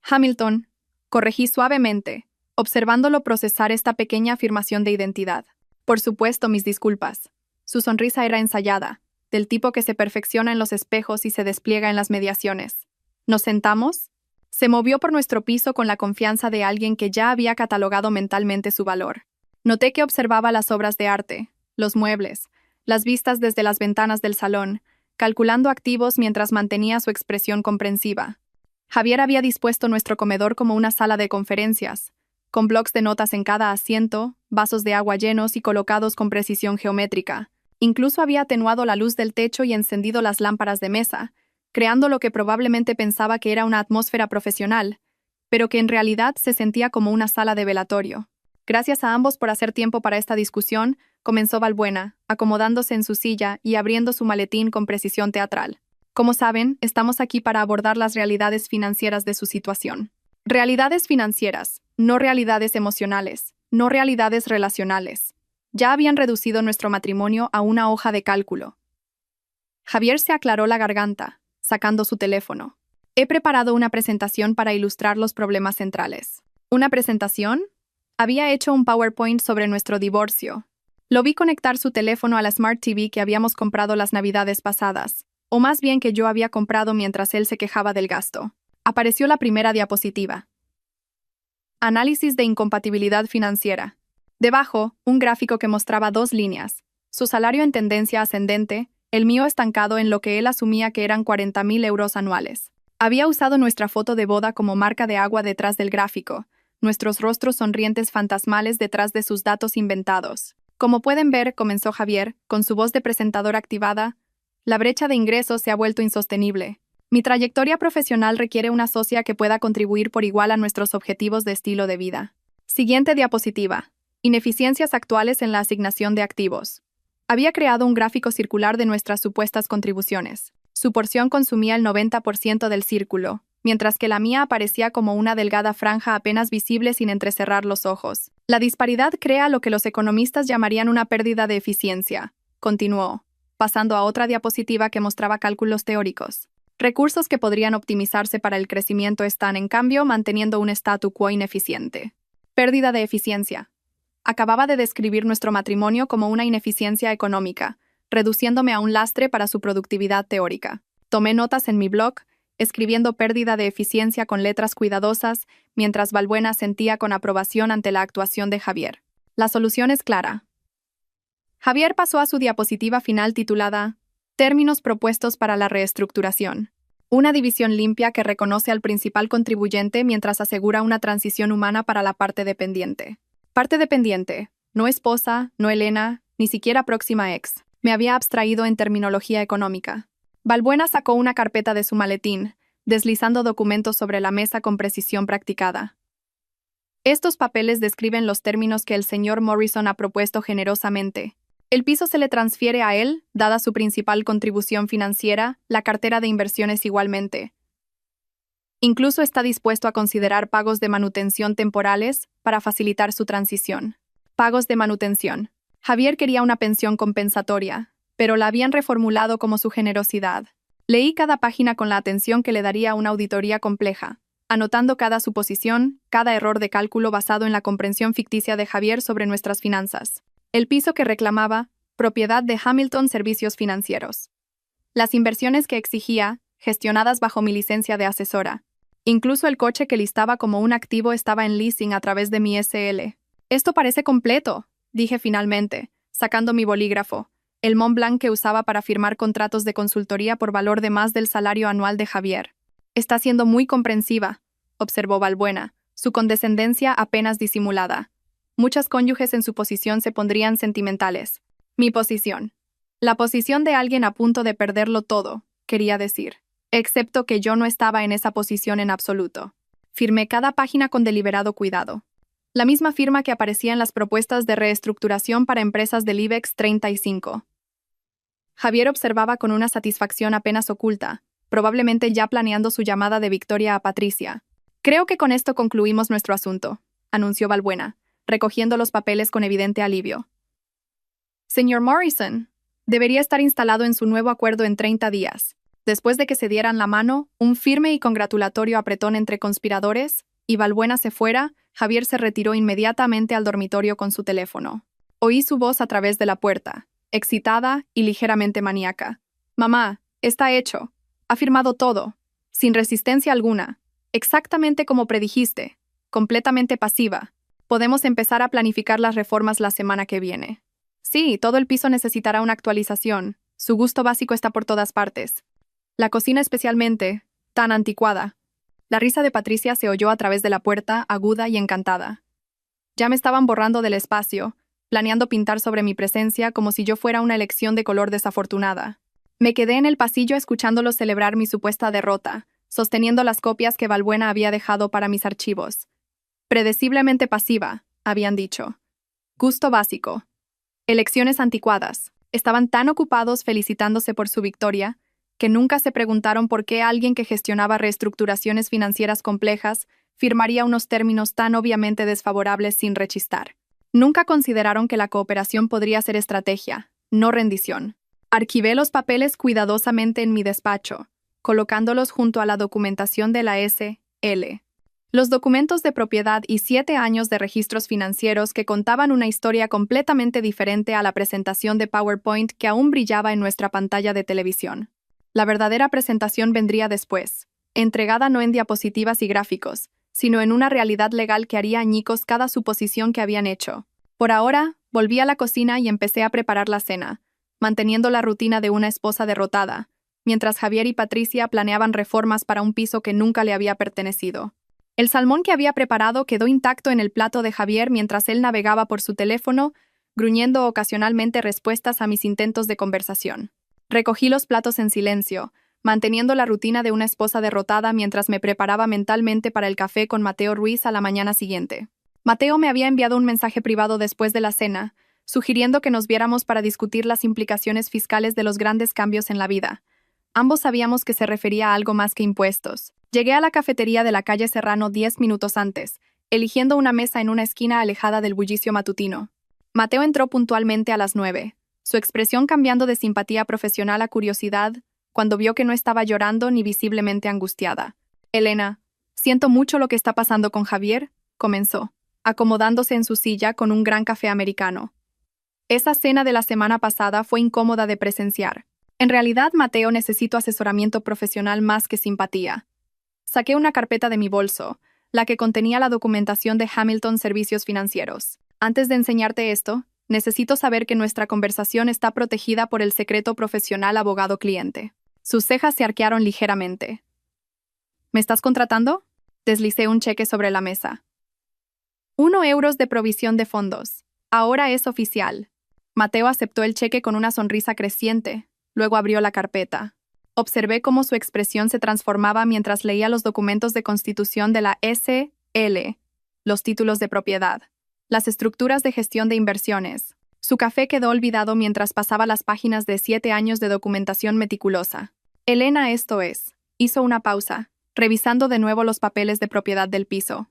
S1: Hamilton», corregí suavemente, observándolo procesar esta pequeña afirmación de identidad. Por supuesto, mis disculpas. Su sonrisa era ensayada, del tipo que se perfecciona en los espejos y se despliega en las mediaciones. ¿Nos sentamos? Se movió por nuestro piso con la confianza de alguien que ya había catalogado mentalmente su valor. Noté que observaba las obras de arte, los muebles, las vistas desde las ventanas del salón, calculando activos mientras mantenía su expresión comprensiva. Javier había dispuesto nuestro comedor como una sala de conferencias, con blocs de notas en cada asiento, vasos de agua llenos y colocados con precisión geométrica. Incluso había atenuado la luz del techo y encendido las lámparas de mesa, creando lo que probablemente pensaba que era una atmósfera profesional, pero que en realidad se sentía como una sala de velatorio. Gracias a ambos por hacer tiempo para esta discusión, comenzó Balbuena, acomodándose en su silla y abriendo su maletín con precisión teatral. Como saben, estamos aquí para abordar las realidades financieras de su situación. Realidades financieras, no realidades emocionales, no realidades relacionales. Ya habían reducido nuestro matrimonio a una hoja de cálculo. Javier se aclaró la garganta, sacando su teléfono. He preparado una presentación para ilustrar los problemas centrales. ¿Una presentación? Había hecho un PowerPoint sobre nuestro divorcio. Lo vi conectar su teléfono a la Smart TV que habíamos comprado las navidades pasadas, o más bien que yo había comprado mientras él se quejaba del gasto. Apareció la primera diapositiva. Análisis de incompatibilidad financiera. Debajo, un gráfico que mostraba 2 líneas. Su salario en tendencia ascendente, el mío estancado en lo que él asumía que eran 40.000 euros anuales. Había usado nuestra foto de boda como marca de agua detrás del gráfico, nuestros rostros sonrientes fantasmales detrás de sus datos inventados. Como pueden ver, comenzó Javier, con su voz de presentador activada, la brecha de ingresos se ha vuelto insostenible. Mi trayectoria profesional requiere una socia que pueda contribuir por igual a nuestros objetivos de estilo de vida. Siguiente diapositiva. Ineficiencias actuales en la asignación de activos. Había creado un gráfico circular de nuestras supuestas contribuciones. Su porción consumía el 90% del círculo, mientras que la mía aparecía como una delgada franja apenas visible sin entrecerrar los ojos. La disparidad crea lo que los economistas llamarían una pérdida de eficiencia, continuó, pasando a otra diapositiva que mostraba cálculos teóricos. Recursos que podrían optimizarse para el crecimiento están, en cambio, manteniendo un statu quo ineficiente. Pérdida de eficiencia. Acababa de describir nuestro matrimonio como una ineficiencia económica, reduciéndome a un lastre para su productividad teórica. Tomé notas en mi blog, escribiendo pérdida de eficiencia con letras cuidadosas, mientras Balbuena sentía con aprobación ante la actuación de Javier. La solución es clara. Javier pasó a su diapositiva final titulada Términos propuestos para la reestructuración. Una división limpia que reconoce al principal contribuyente mientras asegura una transición humana para la parte dependiente. Parte dependiente, no esposa, no Elena, ni siquiera próxima ex. Me había abstraído en terminología económica. Balbuena sacó una carpeta de su maletín, deslizando documentos sobre la mesa con precisión practicada. Estos papeles describen los términos que el señor Morrison ha propuesto generosamente. El piso se le transfiere a él, dada su principal contribución financiera, la cartera de inversiones igualmente. Incluso está dispuesto a considerar pagos de manutención temporales para facilitar su transición. Pagos de manutención. Javier quería una pensión compensatoria, pero la habían reformulado como su generosidad. Leí cada página con la atención que le daría una auditoría compleja, anotando cada suposición, cada error de cálculo basado en la comprensión ficticia de Javier sobre nuestras finanzas. El piso que reclamaba, propiedad de Hamilton Servicios Financieros. Las inversiones que exigía, gestionadas bajo mi licencia de asesora. Incluso el coche que listaba como un activo estaba en leasing a través de mi SL. Esto parece completo, dije finalmente, sacando mi bolígrafo, el Mont Blanc que usaba para firmar contratos de consultoría por valor de más del salario anual de Javier. Está siendo muy comprensiva, observó Balbuena, su condescendencia apenas disimulada. Muchas cónyuges en su posición se pondrían sentimentales. Mi posición. La posición de alguien a punto de perderlo todo, quería decir. Excepto que yo no estaba en esa posición en absoluto. Firmé cada página con deliberado cuidado. La misma firma que aparecía en las propuestas de reestructuración para empresas del IBEX 35. Javier observaba con una satisfacción apenas oculta, probablemente ya planeando su llamada de victoria a Patricia. Creo que con esto concluimos nuestro asunto, anunció Balbuena, recogiendo los papeles con evidente alivio. Señor Morrison, debería estar instalado en su nuevo acuerdo en 30 días. Después de que se dieran la mano, un firme y congratulatorio apretón entre conspiradores, y Balbuena se fuera, Javier se retiró inmediatamente al dormitorio con su teléfono. Oí su voz a través de la puerta, excitada y ligeramente maníaca. Mamá, está hecho. Ha firmado todo, sin resistencia alguna, exactamente como predijiste, completamente pasiva. Podemos empezar a planificar las reformas la semana que viene. Sí, todo el piso necesitará una actualización. Su gusto básico está por todas partes. La cocina especialmente, tan anticuada. La risa de Patricia se oyó a través de la puerta, aguda y encantada. Ya me estaban borrando del espacio, planeando pintar sobre mi presencia como si yo fuera una elección de color desafortunada. Me quedé en el pasillo escuchándolos celebrar mi supuesta derrota, sosteniendo las copias que Balbuena había dejado para mis archivos. Predeciblemente pasiva, habían dicho. Gusto básico. Elecciones anticuadas. Estaban tan ocupados felicitándose por su victoria, que nunca se preguntaron por qué alguien que gestionaba reestructuraciones financieras complejas firmaría unos términos tan obviamente desfavorables sin rechistar. Nunca consideraron que la cooperación podría ser estrategia, no rendición. Archivé los papeles cuidadosamente en mi despacho, colocándolos junto a la documentación de la S.L. Los documentos de propiedad y 7 años de registros financieros que contaban una historia completamente diferente a la presentación de PowerPoint que aún brillaba en nuestra pantalla de televisión. La verdadera presentación vendría después, entregada no en diapositivas y gráficos, sino en una realidad legal que haría añicos cada suposición que habían hecho. Por ahora, volví a la cocina y empecé a preparar la cena, manteniendo la rutina de una esposa derrotada, mientras Javier y Patricia planeaban reformas para un piso que nunca le había pertenecido. El salmón que había preparado quedó intacto en el plato de Javier mientras él navegaba por su teléfono, gruñendo ocasionalmente respuestas a mis intentos de conversación. Recogí los platos en silencio, manteniendo la rutina de una esposa derrotada mientras me preparaba mentalmente para el café con Mateo Ruiz a la mañana siguiente. Mateo me había enviado un mensaje privado después de la cena, sugiriendo que nos viéramos para discutir las implicaciones fiscales de los grandes cambios en la vida. Ambos sabíamos que se refería a algo más que impuestos. Llegué a la cafetería de la calle Serrano 10 minutos antes, eligiendo una mesa en una esquina alejada del bullicio matutino. Mateo entró puntualmente a las 9, su expresión cambiando de simpatía profesional a curiosidad, cuando vio que no estaba llorando ni visiblemente angustiada. Elena, siento mucho lo que está pasando con Javier, comenzó, acomodándose en su silla con un gran café americano. Esa cena de la semana pasada fue incómoda de presenciar. En realidad, Mateo, necesito asesoramiento profesional más que simpatía. Saqué una carpeta de mi bolso, la que contenía la documentación de Hamilton Servicios Financieros. Antes de enseñarte esto, necesito saber que nuestra conversación está protegida por el secreto profesional abogado-cliente. Sus cejas se arquearon ligeramente. ¿Me estás contratando? Deslicé un cheque sobre la mesa. 1 euro de provisión de fondos. Ahora es oficial. Mateo aceptó el cheque con una sonrisa creciente, luego abrió la carpeta. Observé cómo su expresión se transformaba mientras leía los documentos de constitución de la S.L., los títulos de propiedad, las estructuras de gestión de inversiones. Su café quedó olvidado mientras pasaba las páginas de 7 años de documentación meticulosa. Elena, esto es. Hizo una pausa, revisando de nuevo los papeles de propiedad del piso.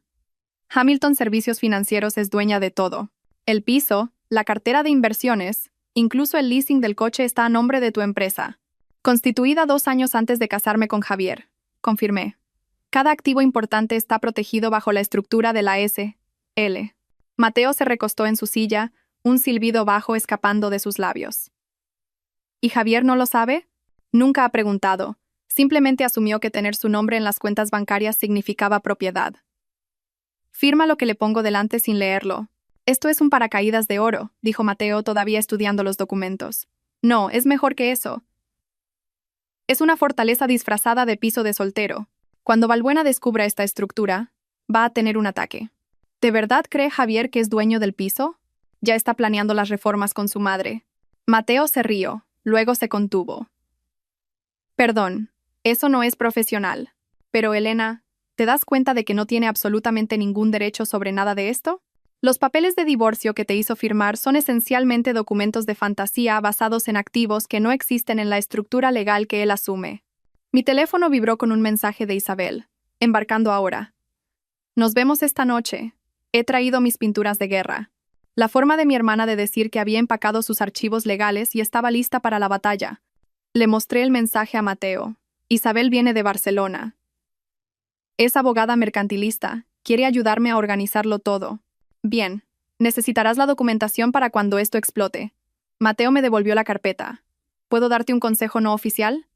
S1: Hamilton Servicios Financieros es dueña de todo. El piso, la cartera de inversiones, incluso el leasing del coche está a nombre de tu empresa. Constituida 2 años antes de casarme con Javier, confirmé. Cada activo importante está protegido bajo la estructura de la S.L. Mateo se recostó en su silla, un silbido bajo escapando de sus labios. ¿Y Javier no lo sabe? Nunca ha preguntado. Simplemente asumió que tener su nombre en las cuentas bancarias significaba propiedad. Firma lo que le pongo delante sin leerlo. Esto es un paracaídas de oro, dijo Mateo todavía estudiando los documentos. No, es mejor que eso. Es una fortaleza disfrazada de piso de soltero. Cuando Valbuena descubra esta estructura, va a tener un ataque. ¿De verdad cree Javier que es dueño del piso? Ya está planeando las reformas con su madre. Mateo se rió, luego se contuvo. Perdón, eso no es profesional. Pero Elena, ¿te das cuenta de que no tiene absolutamente ningún derecho sobre nada de esto? Los papeles de divorcio que te hizo firmar son esencialmente documentos de fantasía basados en activos que no existen en la estructura legal que él asume. Mi teléfono vibró con un mensaje de Isabel. Embarcando ahora. Nos vemos esta noche. He traído mis pinturas de guerra. La forma de mi hermana de decir que había empacado sus archivos legales y estaba lista para la batalla. Le mostré el mensaje a Mateo. Isabel viene de Barcelona. Es abogada mercantilista. Quiere ayudarme a organizarlo todo. Bien. Necesitarás la documentación para cuando esto explote. Mateo me devolvió la carpeta. ¿Puedo darte un consejo no oficial?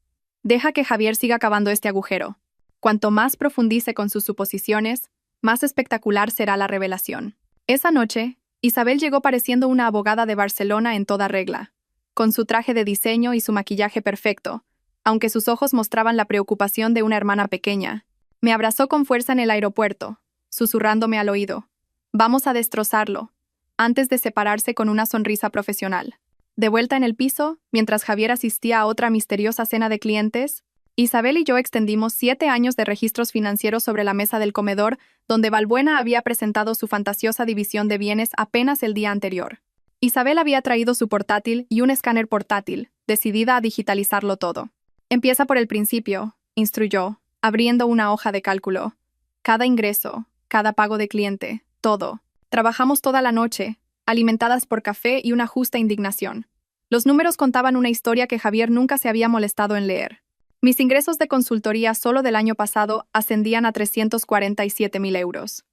S1: Deja que Javier siga cavando este agujero. Cuanto más profundice con sus suposiciones, más espectacular será la revelación. Esa noche, Isabel llegó pareciendo una abogada de Barcelona en toda regla, con su traje de diseño y su maquillaje perfecto, aunque sus ojos mostraban la preocupación de una hermana pequeña. Me abrazó con fuerza en el aeropuerto, susurrándome al oído. Vamos a destrozarlo, antes de separarse con una sonrisa profesional. De vuelta en el piso, mientras Javier asistía a otra misteriosa cena de clientes, Isabel y yo extendimos 7 años de registros financieros sobre la mesa del comedor, donde Valbuena había presentado su fantasiosa división de bienes apenas el día anterior. Isabel había traído su portátil y un escáner portátil, decidida a digitalizarlo todo. Empieza por el principio, instruyó, abriendo una hoja de cálculo. Cada ingreso, cada pago de cliente, todo. Trabajamos toda la noche, alimentadas por café y una justa indignación. Los números contaban una historia que Javier nunca se había molestado en leer. Mis ingresos de consultoría solo del año pasado ascendían a 347.000 euros.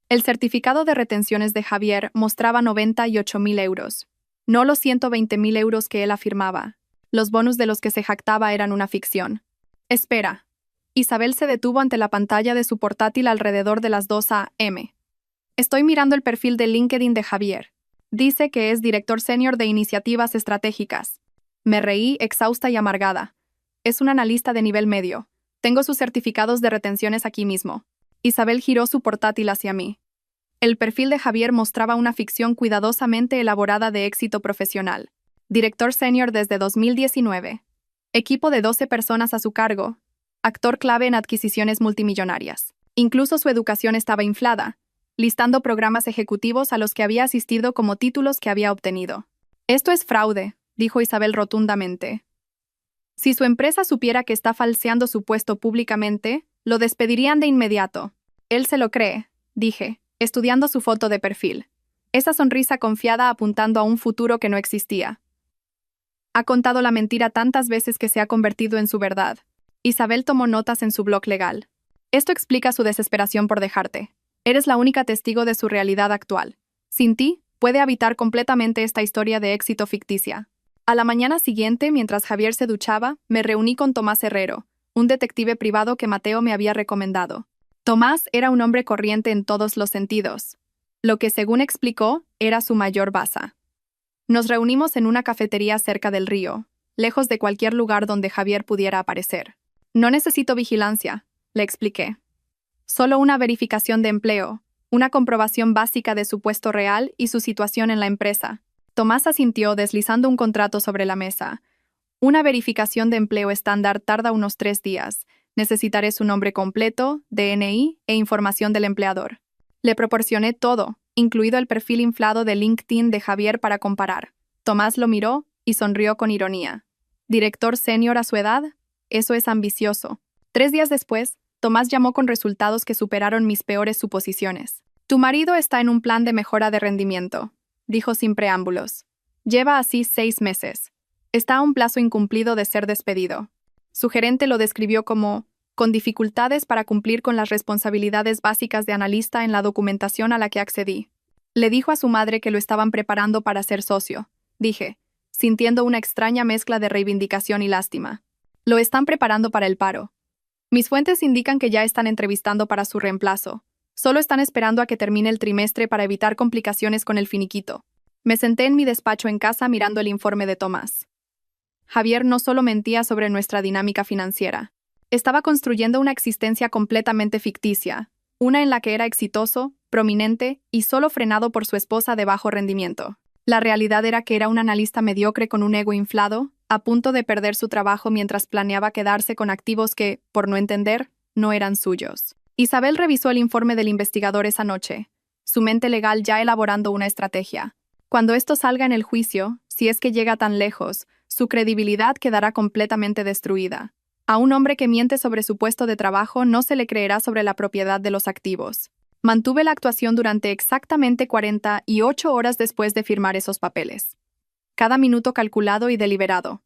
S1: El certificado de retenciones de Javier mostraba 98.000 euros. No los 120.000 euros que él afirmaba. Los bonus de los que se jactaba eran una ficción. Espera. Isabel se detuvo ante la pantalla de su portátil alrededor de las 2 a.m. Estoy mirando el perfil de LinkedIn de Javier. Dice que es director senior de iniciativas estratégicas. Me reí, exhausta y amargada. Es un analista de nivel medio. Tengo sus certificados de retenciones aquí mismo. Isabel giró su portátil hacia mí. El perfil de Javier mostraba una ficción cuidadosamente elaborada de éxito profesional. Director senior desde 2019. Equipo de 12 personas a su cargo. Actor clave en adquisiciones multimillonarias. Incluso su educación estaba inflada, listando programas ejecutivos a los que había asistido como títulos que había obtenido. Esto es fraude, dijo Isabel rotundamente. Si su empresa supiera que está falseando su puesto públicamente, lo despedirían de inmediato. Él se lo cree, dije, estudiando su foto de perfil. Esa sonrisa confiada apuntando a un futuro que no existía. Ha contado la mentira tantas veces que se ha convertido en su verdad. Isabel tomó notas en su blog legal. Esto explica su desesperación por dejarte. Eres la única testigo de su realidad actual. Sin ti, puede habitar completamente esta historia de éxito ficticia. A la mañana siguiente, mientras Javier se duchaba, me reuní con Tomás Herrero, un detective privado que Mateo me había recomendado. Tomás era un hombre corriente en todos los sentidos. Lo que, según explicó, era su mayor baza. Nos reunimos en una cafetería cerca del río, lejos de cualquier lugar donde Javier pudiera aparecer. No necesito vigilancia, le expliqué. Solo una verificación de empleo, una comprobación básica de su puesto real y su situación en la empresa. Tomás asintió deslizando un contrato sobre la mesa. Una verificación de empleo estándar tarda unos 3 días. Necesitaré su nombre completo, DNI e información del empleador. Le proporcioné todo, incluido el perfil inflado de LinkedIn de Javier para comparar. Tomás lo miró y sonrió con ironía. ¿Director senior a su edad? Eso es ambicioso. 3 días después, Tomás llamó con resultados que superaron mis peores suposiciones. Tu marido está en un plan de mejora de rendimiento, dijo sin preámbulos. Lleva así 6 meses. Está a un plazo incumplido de ser despedido. Su gerente lo describió como con dificultades para cumplir con las responsabilidades básicas de analista en la documentación a la que accedí. Le dijo a su madre que lo estaban preparando para ser socio, dije, sintiendo una extraña mezcla de reivindicación y lástima. Lo están preparando para el paro. Mis fuentes indican que ya están entrevistando para su reemplazo. Solo están esperando a que termine el trimestre para evitar complicaciones con el finiquito. Me senté en mi despacho en casa mirando el informe de Tomás. Javier no solo mentía sobre nuestra dinámica financiera. Estaba construyendo una existencia completamente ficticia, una en la que era exitoso, prominente y solo frenado por su esposa de bajo rendimiento. La realidad era que era un analista mediocre con un ego inflado, a punto de perder su trabajo mientras planeaba quedarse con activos que, por no entender, no eran suyos. Isabel revisó el informe del investigador esa noche, su mente legal ya elaborando una estrategia. Cuando esto salga en el juicio, si es que llega tan lejos, su credibilidad quedará completamente destruida. A un hombre que miente sobre su puesto de trabajo no se le creerá sobre la propiedad de los activos. Mantuve la actuación durante exactamente 48 horas después de firmar esos papeles. Cada minuto calculado y deliberado.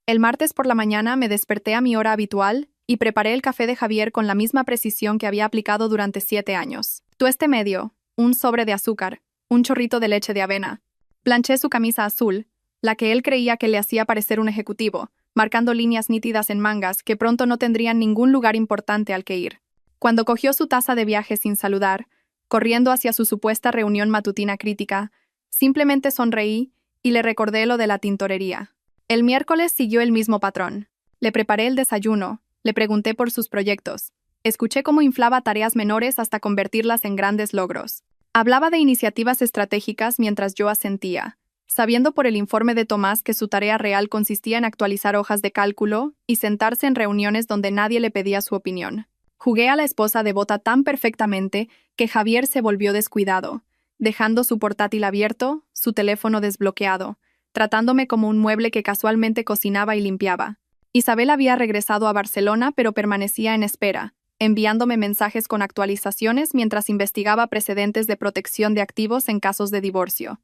S1: El martes por la mañana me desperté a mi hora habitual y preparé el café de Javier con la misma precisión que había aplicado durante 7 años. Tueste medio, un sobre de azúcar, un chorrito de leche de avena. Planché su camisa azul, la que él creía que le hacía parecer un ejecutivo, marcando líneas nítidas en mangas que pronto no tendrían ningún lugar importante al que ir. Cuando cogió su taza de viaje sin saludar, corriendo hacia su supuesta reunión matutina crítica, simplemente sonreí y le recordé lo de la tintorería. El miércoles siguió el mismo patrón. Le preparé el desayuno, le pregunté por sus proyectos. Escuché cómo inflaba tareas menores hasta convertirlas en grandes logros. Hablaba de iniciativas estratégicas mientras yo asentía, sabiendo por el informe de Tomás que su tarea real consistía en actualizar hojas de cálculo y sentarse en reuniones donde nadie le pedía su opinión. Jugué a la esposa devota tan perfectamente que Javier se volvió descuidado, dejando su portátil abierto, su teléfono desbloqueado, tratándome como un mueble que casualmente cocinaba y limpiaba. Isabel había regresado a Barcelona, pero permanecía en espera, enviándome mensajes con actualizaciones mientras investigaba precedentes de protección de activos en casos de divorcio.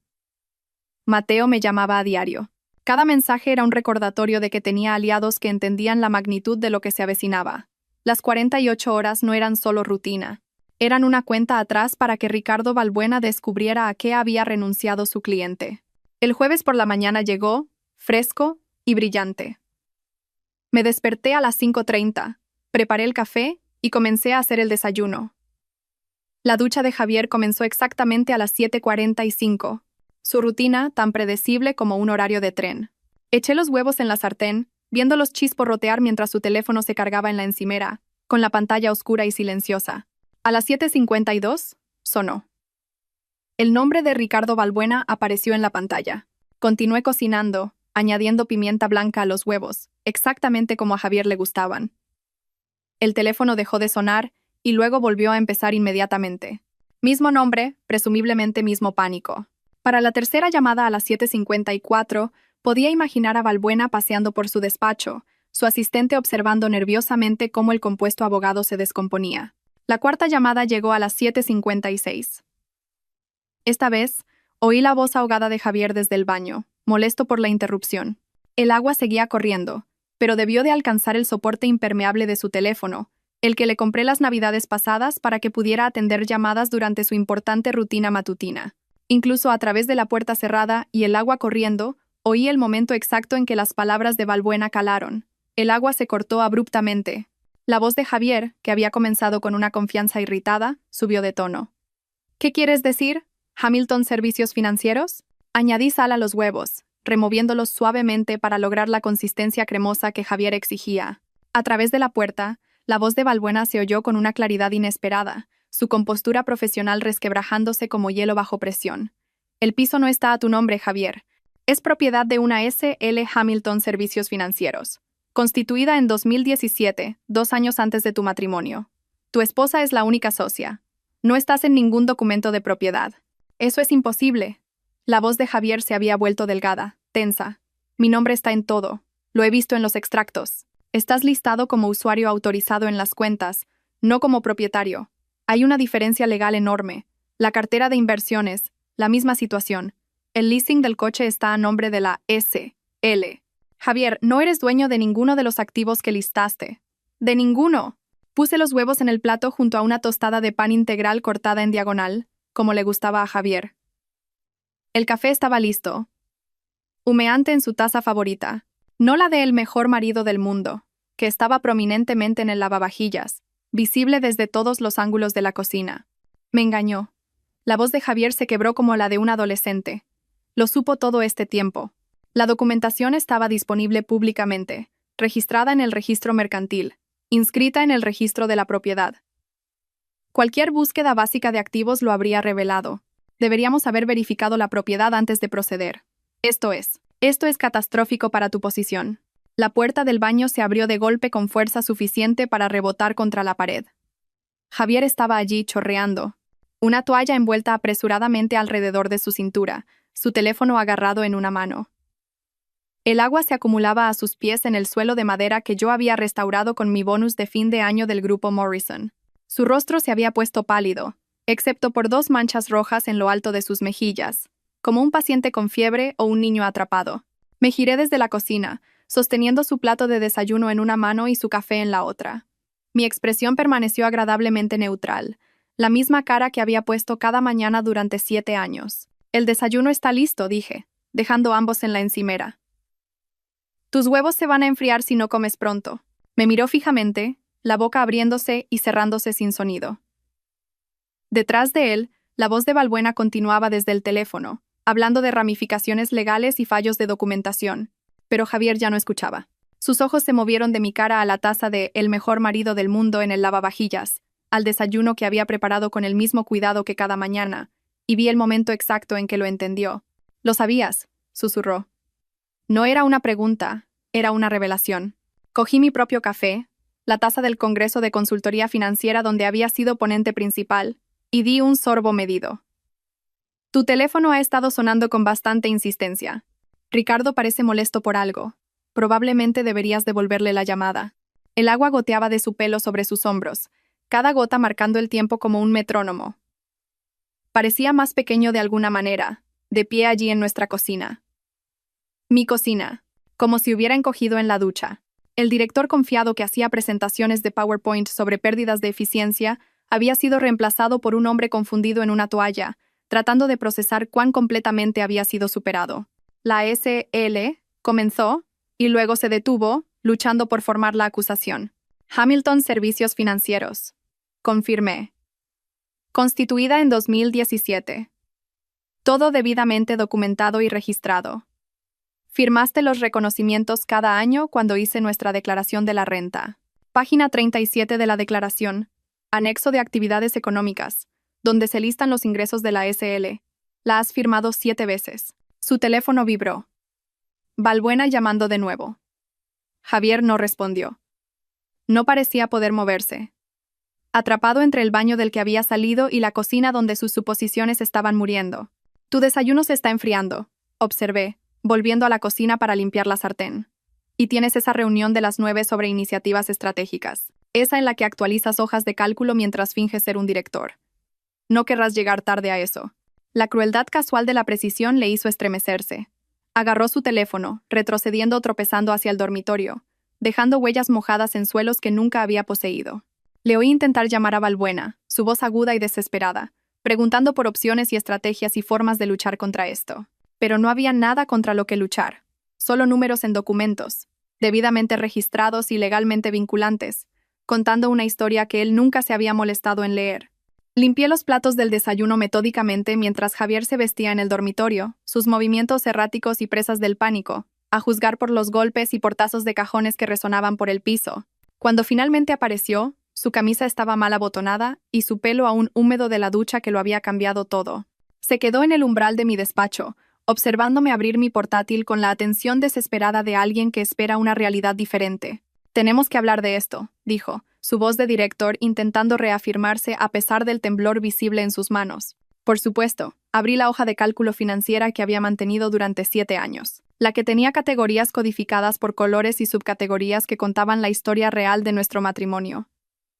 S1: Mateo me llamaba a diario. Cada mensaje era un recordatorio de que tenía aliados que entendían la magnitud de lo que se avecinaba. Las 48 horas no eran solo rutina. Eran una cuenta atrás para que Ricardo Balbuena descubriera a qué había renunciado su cliente. El jueves por la mañana llegó, fresco y brillante. Me desperté a las 5:30, preparé el café y comencé a hacer el desayuno. La ducha de Javier comenzó exactamente a las 7:45, su rutina tan predecible como un horario de tren. Eché los huevos en la sartén, viéndolos chisporrotear mientras su teléfono se cargaba en la encimera, con la pantalla oscura y silenciosa. A las 7:52, sonó. El nombre de Ricardo Balbuena apareció en la pantalla. Continué cocinando, añadiendo pimienta blanca a los huevos, exactamente como a Javier le gustaban. El teléfono dejó de sonar y luego volvió a empezar inmediatamente. Mismo nombre, presumiblemente mismo pánico. Para la tercera llamada a las 7:54, podía imaginar a Balbuena paseando por su despacho, su asistente observando nerviosamente cómo el compuesto abogado se descomponía. La cuarta llamada llegó a las 7:56. Esta vez, oí la voz ahogada de Javier desde el baño, molesto por la interrupción. El agua seguía corriendo, pero debió de alcanzar el soporte impermeable de su teléfono, el que le compré las navidades pasadas para que pudiera atender llamadas durante su importante rutina matutina. Incluso a través de la puerta cerrada y el agua corriendo, oí el momento exacto en que las palabras de Balbuena calaron. El agua se cortó abruptamente. La voz de Javier, que había comenzado con una confianza irritada, subió de tono. ¿Qué quieres decir? ¿Hamilton Servicios Financieros? Añadí sal a los huevos, removiéndolos suavemente para lograr la consistencia cremosa que Javier exigía. A través de la puerta, la voz de Balbuena se oyó con una claridad inesperada, su compostura profesional resquebrajándose como hielo bajo presión. El piso no está a tu nombre, Javier. Es propiedad de una S.L. Hamilton Servicios Financieros, constituida en 2017, 2 años antes de tu matrimonio. Tu esposa es la única socia. No estás en ningún documento de propiedad. Eso es imposible. La voz de Javier se había vuelto delgada, tensa. Mi nombre está en todo. Lo he visto en los extractos. Estás listado como usuario autorizado en las cuentas, no como propietario. Hay una diferencia legal enorme. La cartera de inversiones, la misma situación. El leasing del coche está a nombre de la S.L. Javier, no eres dueño de ninguno de los activos que listaste. ¡De ninguno! Puse los huevos en el plato junto a una tostada de pan integral cortada en diagonal, como le gustaba a Javier. El café estaba listo, humeante en su taza favorita, no la de el mejor marido del mundo, que estaba prominentemente en el lavavajillas, visible desde todos los ángulos de la cocina. Me engañó. La voz de Javier se quebró como la de un adolescente. Lo supo todo este tiempo. La documentación estaba disponible públicamente, registrada en el registro mercantil, inscrita en el registro de la propiedad. Cualquier búsqueda básica de activos lo habría revelado. Deberíamos haber verificado la propiedad antes de proceder. Esto es catastrófico para tu posición. La puerta del baño se abrió de golpe con fuerza suficiente para rebotar contra la pared. Javier estaba allí chorreando, una toalla envuelta apresuradamente alrededor de su cintura, su teléfono agarrado en una mano. El agua se acumulaba a sus pies en el suelo de madera que yo había restaurado con mi bonus de fin de año del grupo Morrison. Su rostro se había puesto pálido, excepto por 2 manchas rojas en lo alto de sus mejillas, como un paciente con fiebre o un niño atrapado. Me giré desde la cocina, sosteniendo su plato de desayuno en una mano y su café en la otra. Mi expresión permaneció agradablemente neutral, la misma cara que había puesto cada mañana durante 7 años. El desayuno está listo, dije, dejando ambos en la encimera. Tus huevos se van a enfriar si no comes pronto. Me miró fijamente, la boca abriéndose y cerrándose sin sonido. Detrás de él, la voz de Balbuena continuaba desde el teléfono, hablando de ramificaciones legales y fallos de documentación, pero Javier ya no escuchaba. Sus ojos se movieron de mi cara a la taza de el mejor marido del mundo en el lavavajillas, al desayuno que había preparado con el mismo cuidado que cada mañana, y vi el momento exacto en que lo entendió. «Lo sabías», susurró. No era una pregunta, era una revelación. Cogí mi propio café, la taza del Congreso de Consultoría Financiera donde había sido ponente principal, y di un sorbo medido. Tu teléfono ha estado sonando con bastante insistencia. Ricardo parece molesto por algo. Probablemente deberías devolverle la llamada. El agua goteaba de su pelo sobre sus hombros, cada gota marcando el tiempo como un metrónomo. Parecía más pequeño de alguna manera, de pie allí en nuestra cocina. Mi cocina, como si hubiera encogido en la ducha. El director confiado que hacía presentaciones de PowerPoint sobre pérdidas de eficiencia había sido reemplazado por un hombre confundido en una toalla, tratando de procesar cuán completamente había sido superado. La SL comenzó, y luego se detuvo, luchando por formar la acusación. Hamilton Servicios Financieros. Confirmé. Constituida en 2017. Todo debidamente documentado y registrado. Firmaste los reconocimientos cada año cuando hice nuestra declaración de la renta. Página 37 de la declaración. Anexo de actividades económicas, donde se listan los ingresos de la SL. La has firmado 7 veces. Su teléfono vibró. Balbuena llamando de nuevo. Javier no respondió. No parecía poder moverse. Atrapado entre el baño del que había salido y la cocina donde sus suposiciones estaban muriendo. Tu desayuno se está enfriando, observé, volviendo a la cocina para limpiar la sartén. Y tienes esa reunión de las 9 sobre iniciativas estratégicas, esa en la que actualizas hojas de cálculo mientras finges ser un director. No querrás llegar tarde a eso. La crueldad casual de la precisión le hizo estremecerse. Agarró su teléfono, retrocediendo o tropezando hacia el dormitorio, dejando huellas mojadas en suelos que nunca había poseído. Le oí intentar llamar a Balbuena, su voz aguda y desesperada, preguntando por opciones y estrategias y formas de luchar contra esto. Pero no había nada contra lo que luchar, solo números en documentos, debidamente registrados y legalmente vinculantes, contando una historia que él nunca se había molestado en leer. Limpié los platos del desayuno metódicamente mientras Javier se vestía en el dormitorio, sus movimientos erráticos y presas del pánico, a juzgar por los golpes y portazos de cajones que resonaban por el piso. Cuando finalmente apareció, su camisa estaba mal abotonada y su pelo aún húmedo de la ducha que lo había cambiado todo. Se quedó en el umbral de mi despacho, observándome abrir mi portátil con la atención desesperada de alguien que espera una realidad diferente. Tenemos que hablar de esto, dijo, su voz de director intentando reafirmarse a pesar del temblor visible en sus manos. Por supuesto, abrí la hoja de cálculo financiera que había mantenido durante 7 años, la que tenía categorías codificadas por colores y subcategorías que contaban la historia real de nuestro matrimonio.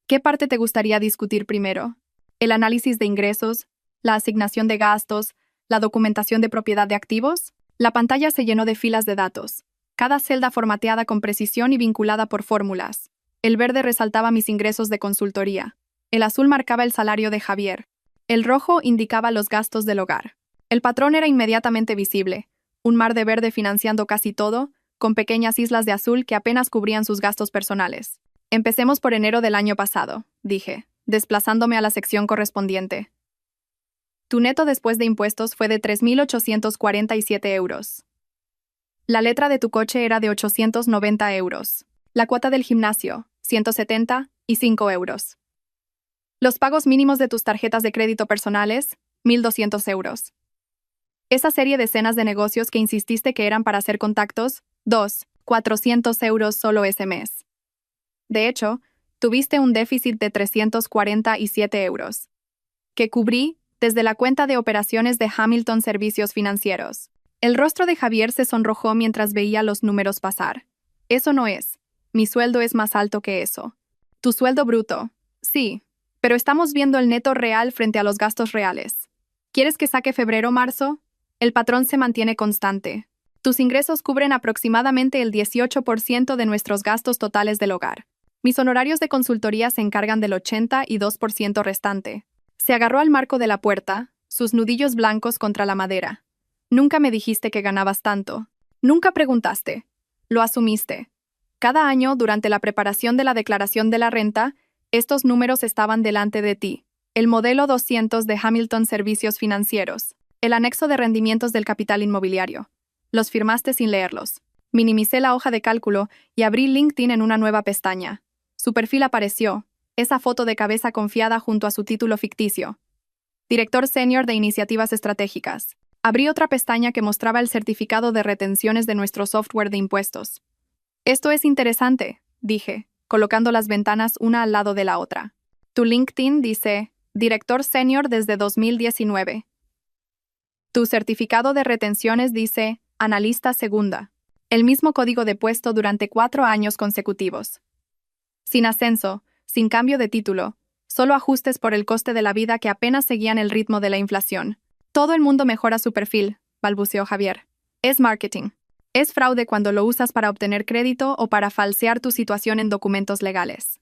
S1: ¿Qué parte te gustaría discutir primero? ¿El análisis de ingresos? ¿La asignación de gastos? ¿La documentación de propiedad de activos? La pantalla se llenó de filas de datos, cada celda formateada con precisión y vinculada por fórmulas. El verde resaltaba mis ingresos de consultoría. El azul marcaba el salario de Javier. El rojo indicaba los gastos del hogar. El patrón era inmediatamente visible. Un mar de verde financiando casi todo, con pequeñas islas de azul que apenas cubrían sus gastos personales. Empecemos por enero del año pasado, dije, desplazándome a la sección correspondiente. Tu neto después de impuestos fue de 3.847 euros. La letra de tu coche era de 890 euros. La cuota del gimnasio, 175 euros. Los pagos mínimos de tus tarjetas de crédito personales, 1.200 euros. Esa serie de cenas de negocios que insististe que eran para hacer contactos, 400 euros solo ese mes. De hecho, tuviste un déficit de 347 euros, que cubrí desde la cuenta de operaciones de Hamilton Servicios Financieros. El rostro de Javier se sonrojó mientras veía los números pasar. Eso no es. Mi sueldo es más alto que eso. Tu sueldo bruto. Sí, pero estamos viendo el neto real frente a los gastos reales. ¿Quieres que saque febrero o marzo? El patrón se mantiene constante. Tus ingresos cubren aproximadamente el 18% de nuestros gastos totales del hogar. Mis honorarios de consultoría se encargan del 82% restante. Se agarró al marco de la puerta, sus nudillos blancos contra la madera. Nunca me dijiste que ganabas tanto. Nunca preguntaste. Lo asumiste. Cada año, durante la preparación de la declaración de la renta, estos números estaban delante de ti. El modelo 200 de Hamilton Servicios Financieros. El anexo de rendimientos del capital inmobiliario. Los firmaste sin leerlos. Minimicé la hoja de cálculo y abrí LinkedIn en una nueva pestaña. Su perfil apareció, esa foto de cabeza confiada junto a su título ficticio. Director Senior de Iniciativas Estratégicas. Abrí otra pestaña que mostraba el certificado de retenciones de nuestro software de impuestos. Esto es interesante, dije, colocando las ventanas una al lado de la otra. Tu LinkedIn dice, Director Senior desde 2019. Tu certificado de retenciones dice, Analista Segunda. El mismo código de puesto durante 4 años consecutivos. Sin ascenso, sin cambio de título, solo ajustes por el coste de la vida que apenas seguían el ritmo de la inflación. Todo el mundo mejora su perfil, balbuceó Javier. Es marketing. Es fraude cuando lo usas para obtener crédito o para falsear tu situación en documentos legales.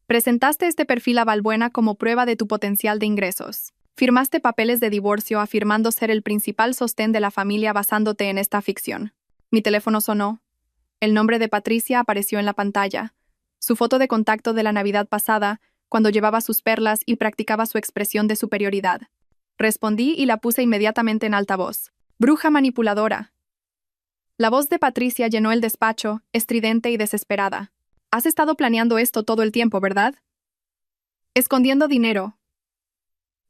S1: Presentaste este perfil a Valbuena como prueba de tu potencial de ingresos. Firmaste papeles de divorcio afirmando ser el principal sostén de la familia basándote en esta ficción. Mi teléfono sonó. El nombre de Patricia apareció en la pantalla. Su foto de contacto de la Navidad pasada, cuando llevaba sus perlas y practicaba su expresión de superioridad. Respondí y la puse inmediatamente en altavoz. ¡Bruja manipuladora! La voz de Patricia llenó el despacho, estridente y desesperada. Has estado planeando esto todo el tiempo, ¿verdad? Escondiendo dinero.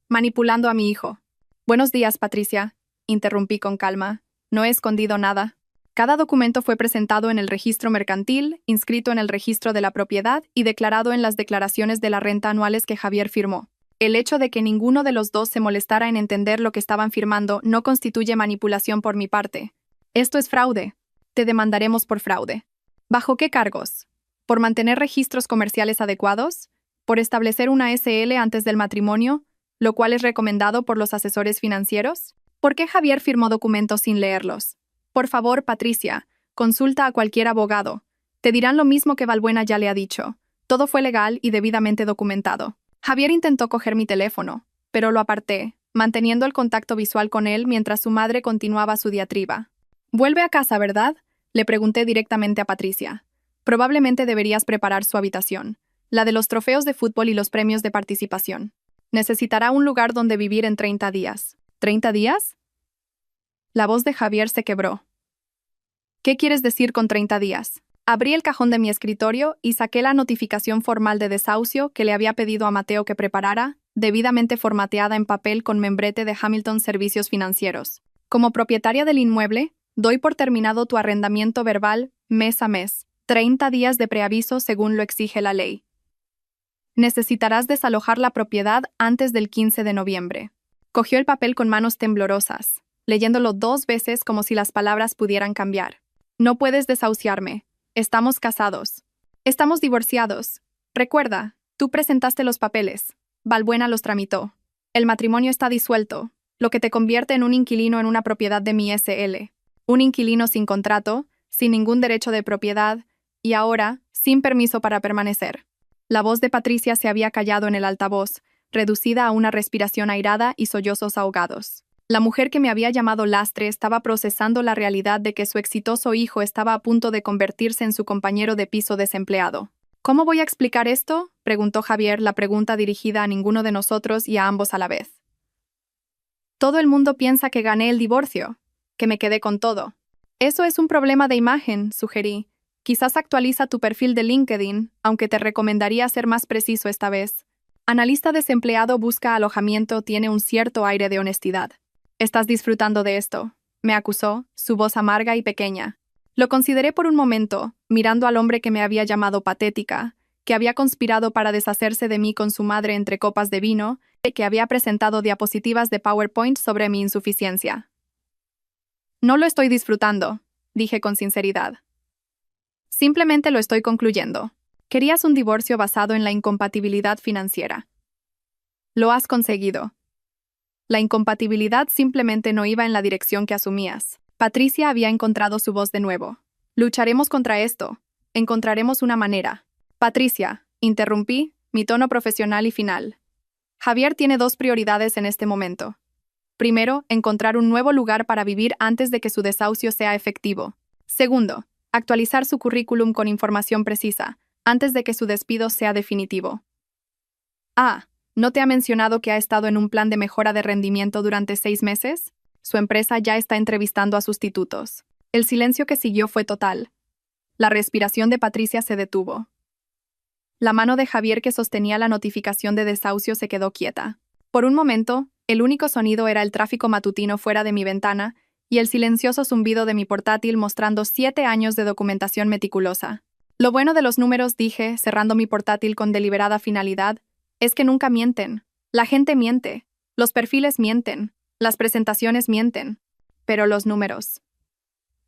S1: Manipulando a mi hijo. Buenos días, Patricia, interrumpí con calma. No he escondido nada. Cada documento fue presentado en el registro mercantil, inscrito en el registro de la propiedad y declarado en las declaraciones de la renta anuales que Javier firmó. El hecho de que ninguno de los dos se molestara en entender lo que estaban firmando no constituye manipulación por mi parte. Esto es fraude. Te demandaremos por fraude. ¿Bajo qué cargos? ¿Por mantener registros comerciales adecuados? ¿Por establecer una SL antes del matrimonio, lo cual es recomendado por los asesores financieros? ¿Por qué Javier firmó documentos sin leerlos? Por favor, Patricia, consulta a cualquier abogado. Te dirán lo mismo que Valbuena ya le ha dicho. Todo fue legal y debidamente documentado. Javier intentó coger mi teléfono, pero lo aparté, manteniendo el contacto visual con él mientras su madre continuaba su diatriba. «Vuelve a casa, ¿verdad?», le pregunté directamente a Patricia. Probablemente deberías preparar su habitación, la de los trofeos de fútbol y los premios de participación. Necesitará un lugar donde vivir en 30 días. ¿30 días? La voz de Javier se quebró. ¿Qué quieres decir con 30 días? Abrí el cajón de mi escritorio y saqué la notificación formal de desahucio que le había pedido a Mateo que preparara, debidamente formateada en papel con membrete de Hamilton Servicios Financieros. Como propietaria del inmueble, doy por terminado tu arrendamiento verbal mes a mes, 30 días de preaviso según lo exige la ley. Necesitarás desalojar la propiedad antes del 15 de noviembre. Cogió el papel con manos temblorosas, leyéndolo 2 veces como si las palabras pudieran cambiar. No puedes desahuciarme. Estamos casados. Estamos divorciados. Recuerda, tú presentaste los papeles. Valbuena los tramitó. El matrimonio está disuelto, lo que te convierte en un inquilino en una propiedad de mi SL. Un inquilino sin contrato, sin ningún derecho de propiedad y ahora, sin permiso para permanecer. La voz de Patricia se había callado en el altavoz, reducida a una respiración airada y sollozos ahogados. La mujer que me había llamado lastre estaba procesando la realidad de que su exitoso hijo estaba a punto de convertirse en su compañero de piso desempleado. ¿Cómo voy a explicar esto?, preguntó Javier, la pregunta dirigida a ninguno de nosotros y a ambos a la vez. Todo el mundo piensa que gané el divorcio, que me quedé con todo. Eso es un problema de imagen, sugerí. Quizás actualiza tu perfil de LinkedIn, aunque te recomendaría ser más preciso esta vez. Analista desempleado busca alojamiento tiene un cierto aire de honestidad. ¿Estás disfrutando de esto?, me acusó, su voz amarga y pequeña. Lo consideré por un momento, mirando al hombre que me había llamado patética, que había conspirado para deshacerse de mí con su madre entre copas de vino, y que había presentado diapositivas de PowerPoint sobre mi insuficiencia. No lo estoy disfrutando, dije con sinceridad. Simplemente lo estoy concluyendo. Querías un divorcio basado en la incompatibilidad financiera. Lo has conseguido. La incompatibilidad simplemente no iba en la dirección que asumías. Patricia había encontrado su voz de nuevo. Lucharemos contra esto. Encontraremos una manera. Patricia, interrumpí, mi tono profesional y final. Javier tiene dos prioridades en este momento. Primero, encontrar un nuevo lugar para vivir antes de que su desahucio sea efectivo. Segundo, actualizar su currículum con información precisa, antes de que su despido sea definitivo. Ah, ¿no te ha mencionado que ha estado en un plan de mejora de rendimiento durante 6 meses? Su empresa ya está entrevistando a sustitutos. El silencio que siguió fue total. La respiración de Patricia se detuvo. La mano de Javier que sostenía la notificación de desahucio se quedó quieta. Por un momento, el único sonido era el tráfico matutino fuera de mi ventana y el silencioso zumbido de mi portátil mostrando 7 años de documentación meticulosa. Lo bueno de los números, dije, cerrando mi portátil con deliberada finalidad, es que nunca mienten. La gente miente. Los perfiles mienten. Las presentaciones mienten. Pero los números.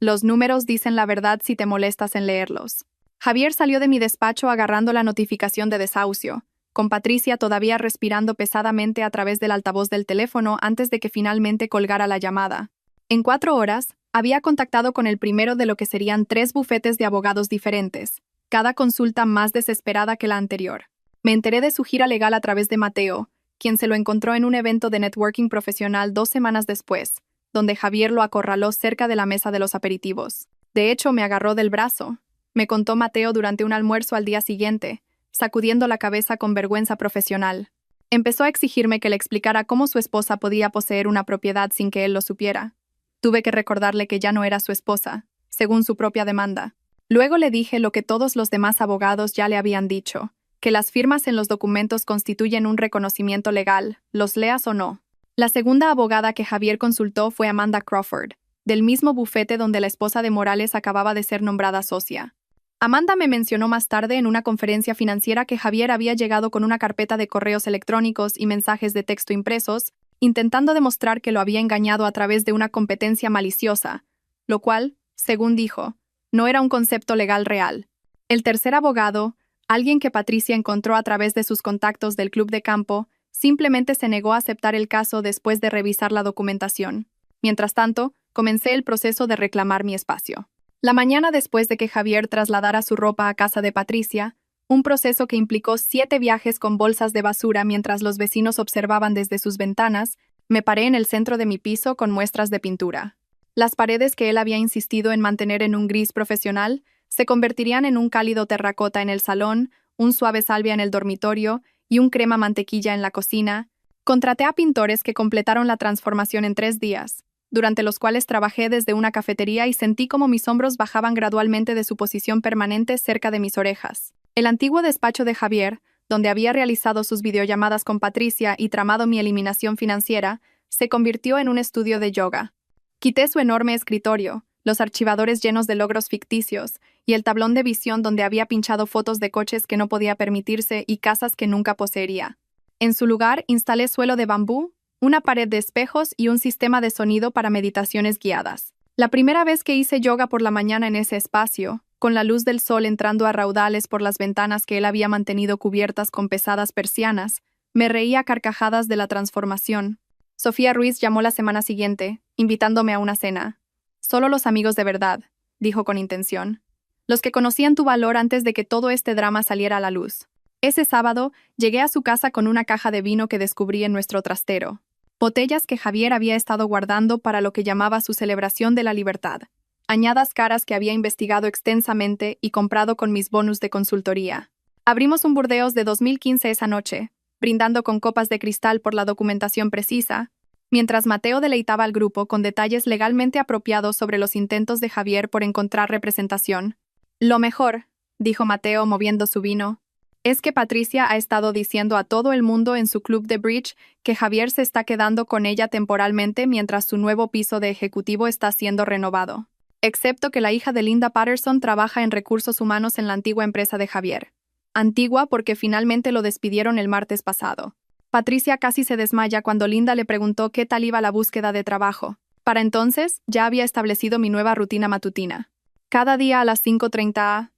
S1: Los números dicen la verdad si te molestas en leerlos. Javier salió de mi despacho agarrando la notificación de desahucio, con Patricia todavía respirando pesadamente a través del altavoz del teléfono antes de que finalmente colgara la llamada. En 4 horas, había contactado con el primero de lo que serían 3 bufetes de abogados diferentes, cada consulta más desesperada que la anterior. Me enteré de su gira legal a través de Mateo, quien se lo encontró en un evento de networking profesional 2 semanas después, donde Javier lo acorraló cerca de la mesa de los aperitivos. De hecho, me agarró del brazo. Me contó Mateo durante un almuerzo al día siguiente, sacudiendo la cabeza con vergüenza profesional. Empezó a exigirme que le explicara cómo su esposa podía poseer una propiedad sin que él lo supiera. Tuve que recordarle que ya no era su esposa, según su propia demanda. Luego le dije lo que todos los demás abogados ya le habían dicho, que las firmas en los documentos constituyen un reconocimiento legal, los leas o no. La segunda abogada que Javier consultó fue Amanda Crawford, del mismo bufete donde la esposa de Morales acababa de ser nombrada socia. Amanda me mencionó más tarde en una conferencia financiera que Javier había llegado con una carpeta de correos electrónicos y mensajes de texto impresos, intentando demostrar que lo había engañado a través de una competencia maliciosa, lo cual, según dijo, no era un concepto legal real. El tercer abogado, alguien que Patricia encontró a través de sus contactos del club de campo, simplemente se negó a aceptar el caso después de revisar la documentación. Mientras tanto, comencé el proceso de reclamar mi espacio. La mañana después de que Javier trasladara su ropa a casa de Patricia, un proceso que implicó 7 viajes con bolsas de basura mientras los vecinos observaban desde sus ventanas, me paré en el centro de mi piso con muestras de pintura. Las paredes que él había insistido en mantener en un gris profesional se convertirían en un cálido terracota en el salón, un suave salvia en el dormitorio y un crema mantequilla en la cocina. Contraté a pintores que completaron la transformación en 3 días, durante los cuales trabajé desde una cafetería y sentí como mis hombros bajaban gradualmente de su posición permanente cerca de mis orejas. El antiguo despacho de Javier, donde había realizado sus videollamadas con Patricia y tramado mi eliminación financiera, se convirtió en un estudio de yoga. Quité su enorme escritorio, los archivadores llenos de logros ficticios y el tablón de visión donde había pinchado fotos de coches que no podía permitirse y casas que nunca poseería. En su lugar, instalé suelo de bambú, una pared de espejos y un sistema de sonido para meditaciones guiadas. La primera vez que hice yoga por la mañana en ese espacio, con la luz del sol entrando a raudales por las ventanas que él había mantenido cubiertas con pesadas persianas, me reía a carcajadas de la transformación. Sofía Ruiz llamó la semana siguiente, invitándome a una cena. Solo los amigos de verdad, dijo con intención. los que conocían tu valor antes de que todo este drama saliera a la luz. Ese sábado, llegué a su casa con una caja de vino que descubrí en nuestro trastero. Botellas que Javier había estado guardando para lo que llamaba su celebración de la libertad. Añadas caras que había investigado extensamente y comprado con mis bonus de consultoría. Abrimos un Burdeos de 2015 esa noche, brindando con copas de cristal por la documentación precisa, mientras Mateo deleitaba al grupo con detalles legalmente apropiados sobre los intentos de Javier por encontrar representación. Lo mejor, dijo Mateo moviendo su vino, es que Patricia ha estado diciendo a todo el mundo en su club de bridge que Javier se está quedando con ella temporalmente mientras su nuevo piso de ejecutivo está siendo renovado. Excepto que la hija de Linda Patterson trabaja en recursos humanos en la antigua empresa de Javier. Antigua porque finalmente lo despidieron el martes pasado. Patricia casi se desmaya cuando Linda le preguntó qué tal iba la búsqueda de trabajo. Para entonces, ya había establecido mi nueva rutina matutina. Cada día a las 5:30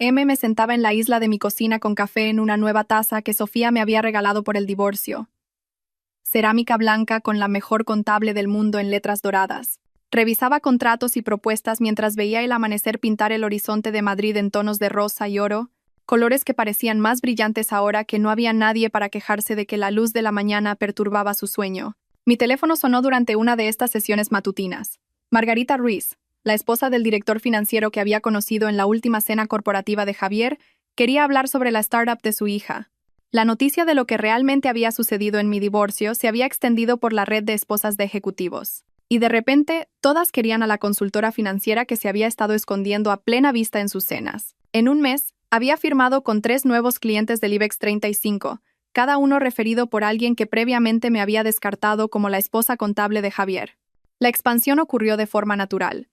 S1: am me sentaba en la isla de mi cocina con café en una nueva taza que Sofía me había regalado por el divorcio. Cerámica blanca con la mejor contable del mundo en letras doradas. Revisaba contratos y propuestas mientras veía el amanecer pintar el horizonte de Madrid en tonos de rosa y oro, colores que parecían más brillantes ahora que no había nadie para quejarse de que la luz de la mañana perturbaba su sueño. Mi teléfono sonó durante una de estas sesiones matutinas. Margarita Ruiz, la esposa del director financiero que había conocido en la última cena corporativa de Javier, quería hablar sobre la startup de su hija. La noticia de lo que realmente había sucedido en mi divorcio se había extendido por la red de esposas de ejecutivos. Y de repente, todas querían a la consultora financiera que se había estado escondiendo a plena vista en sus cenas. En un mes, había firmado con 3 nuevos clientes del IBEX 35, cada uno referido por alguien que previamente me había descartado como la esposa contable de Javier. La expansión ocurrió de forma natural.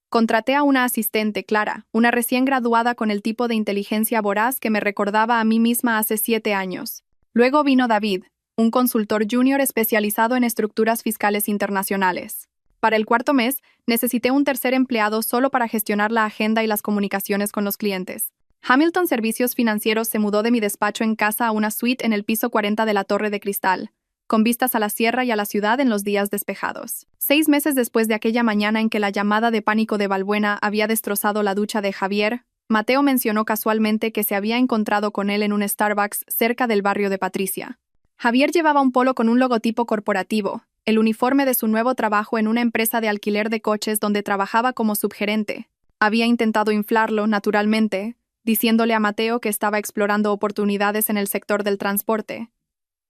S1: Contraté a una asistente, Clara, una recién graduada con el tipo de inteligencia voraz que me recordaba a mí misma hace 7 años. Luego vino David, un consultor junior especializado en estructuras fiscales internacionales. Para el 4.º mes, necesité un tercer empleado solo para gestionar la agenda y las comunicaciones con los clientes. Hamilton Servicios Financieros se mudó de mi despacho en casa a una suite en el piso 40 de la Torre de Cristal, con vistas a la sierra y a la ciudad en los días despejados. 6 meses después de aquella mañana en que la llamada de pánico de Balbuena había destrozado la ducha de Javier, Mateo mencionó casualmente que se había encontrado con él en un Starbucks cerca del barrio de Patricia. Javier llevaba un polo con un logotipo corporativo, el uniforme de su nuevo trabajo en una empresa de alquiler de coches donde trabajaba como subgerente. Había intentado inflarlo, naturalmente, diciéndole a Mateo que estaba explorando oportunidades en el sector del transporte.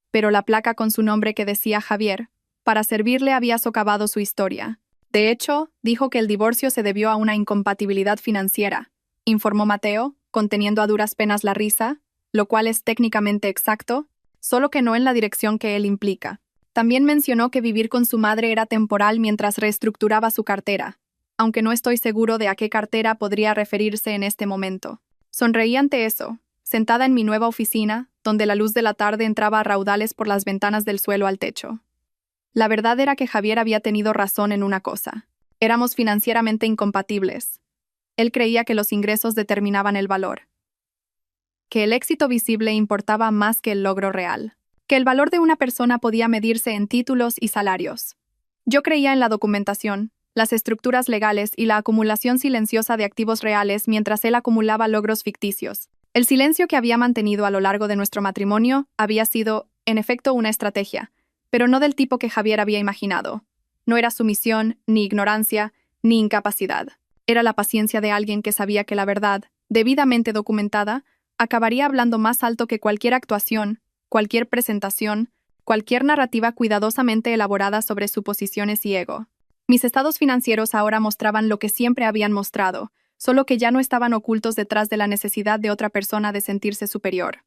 S1: Pero la placa con su nombre que decía Javier, para servirle había socavado su historia. De hecho, dijo que el divorcio se debió a una incompatibilidad financiera, informó Mateo, conteniendo a duras penas la risa, lo cual es técnicamente exacto, solo que no en la dirección que él implica. También mencionó que vivir con su madre era temporal mientras reestructuraba su cartera, aunque no estoy seguro de a qué cartera podría referirse en este momento. Sonreí ante eso, sentada en mi nueva oficina, donde la luz de la tarde entraba a raudales por las ventanas del suelo al techo. La verdad era que Javier había tenido razón en una cosa. Éramos financieramente incompatibles. Él creía que los ingresos determinaban el valor, que el éxito visible importaba más que el logro real, que el valor de una persona podía medirse en títulos y salarios. Yo creía en la documentación, las estructuras legales y la acumulación silenciosa de activos reales mientras él acumulaba logros ficticios. El silencio que había mantenido a lo largo de nuestro matrimonio había sido, en efecto, una estrategia, pero no del tipo que Javier había imaginado. No era sumisión, ni ignorancia, ni incapacidad. Era la paciencia de alguien que sabía que la verdad, debidamente documentada, acabaría hablando más alto que cualquier actuación, cualquier presentación, cualquier narrativa cuidadosamente elaborada sobre suposiciones y ego. Mis estados financieros ahora mostraban lo que siempre habían mostrado, solo que ya no estaban ocultos detrás de la necesidad de otra persona de sentirse superior.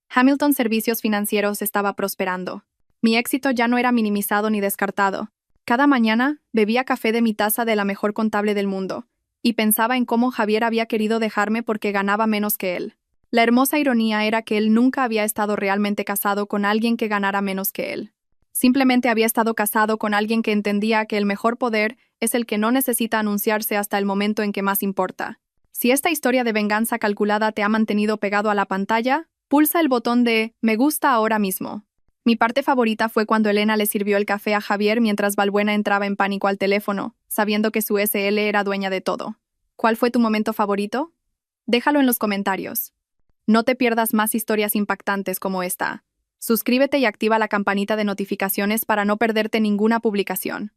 S1: Hamilton Servicios Financieros estaba prosperando. Mi éxito ya no era minimizado ni descartado. Cada mañana bebía café de mi taza de la mejor contable del mundo, y pensaba en cómo Javier había querido dejarme porque ganaba menos que él. La hermosa ironía era que él nunca había estado realmente casado con alguien que ganara menos que él. Simplemente había estado casado con alguien que entendía que el mejor poder es el que no necesita anunciarse hasta el momento en que más importa. Si esta historia de venganza calculada te ha mantenido pegado a la pantalla, pulsa el botón de «Me gusta» ahora mismo. Mi parte favorita fue cuando Elena le sirvió el café a Javier mientras Balbuena entraba en pánico al teléfono, sabiendo que su SL era dueña de todo. ¿Cuál fue tu momento favorito? Déjalo en los comentarios. No te pierdas más historias impactantes como esta. Suscríbete y activa la campanita de notificaciones para no perderte ninguna publicación.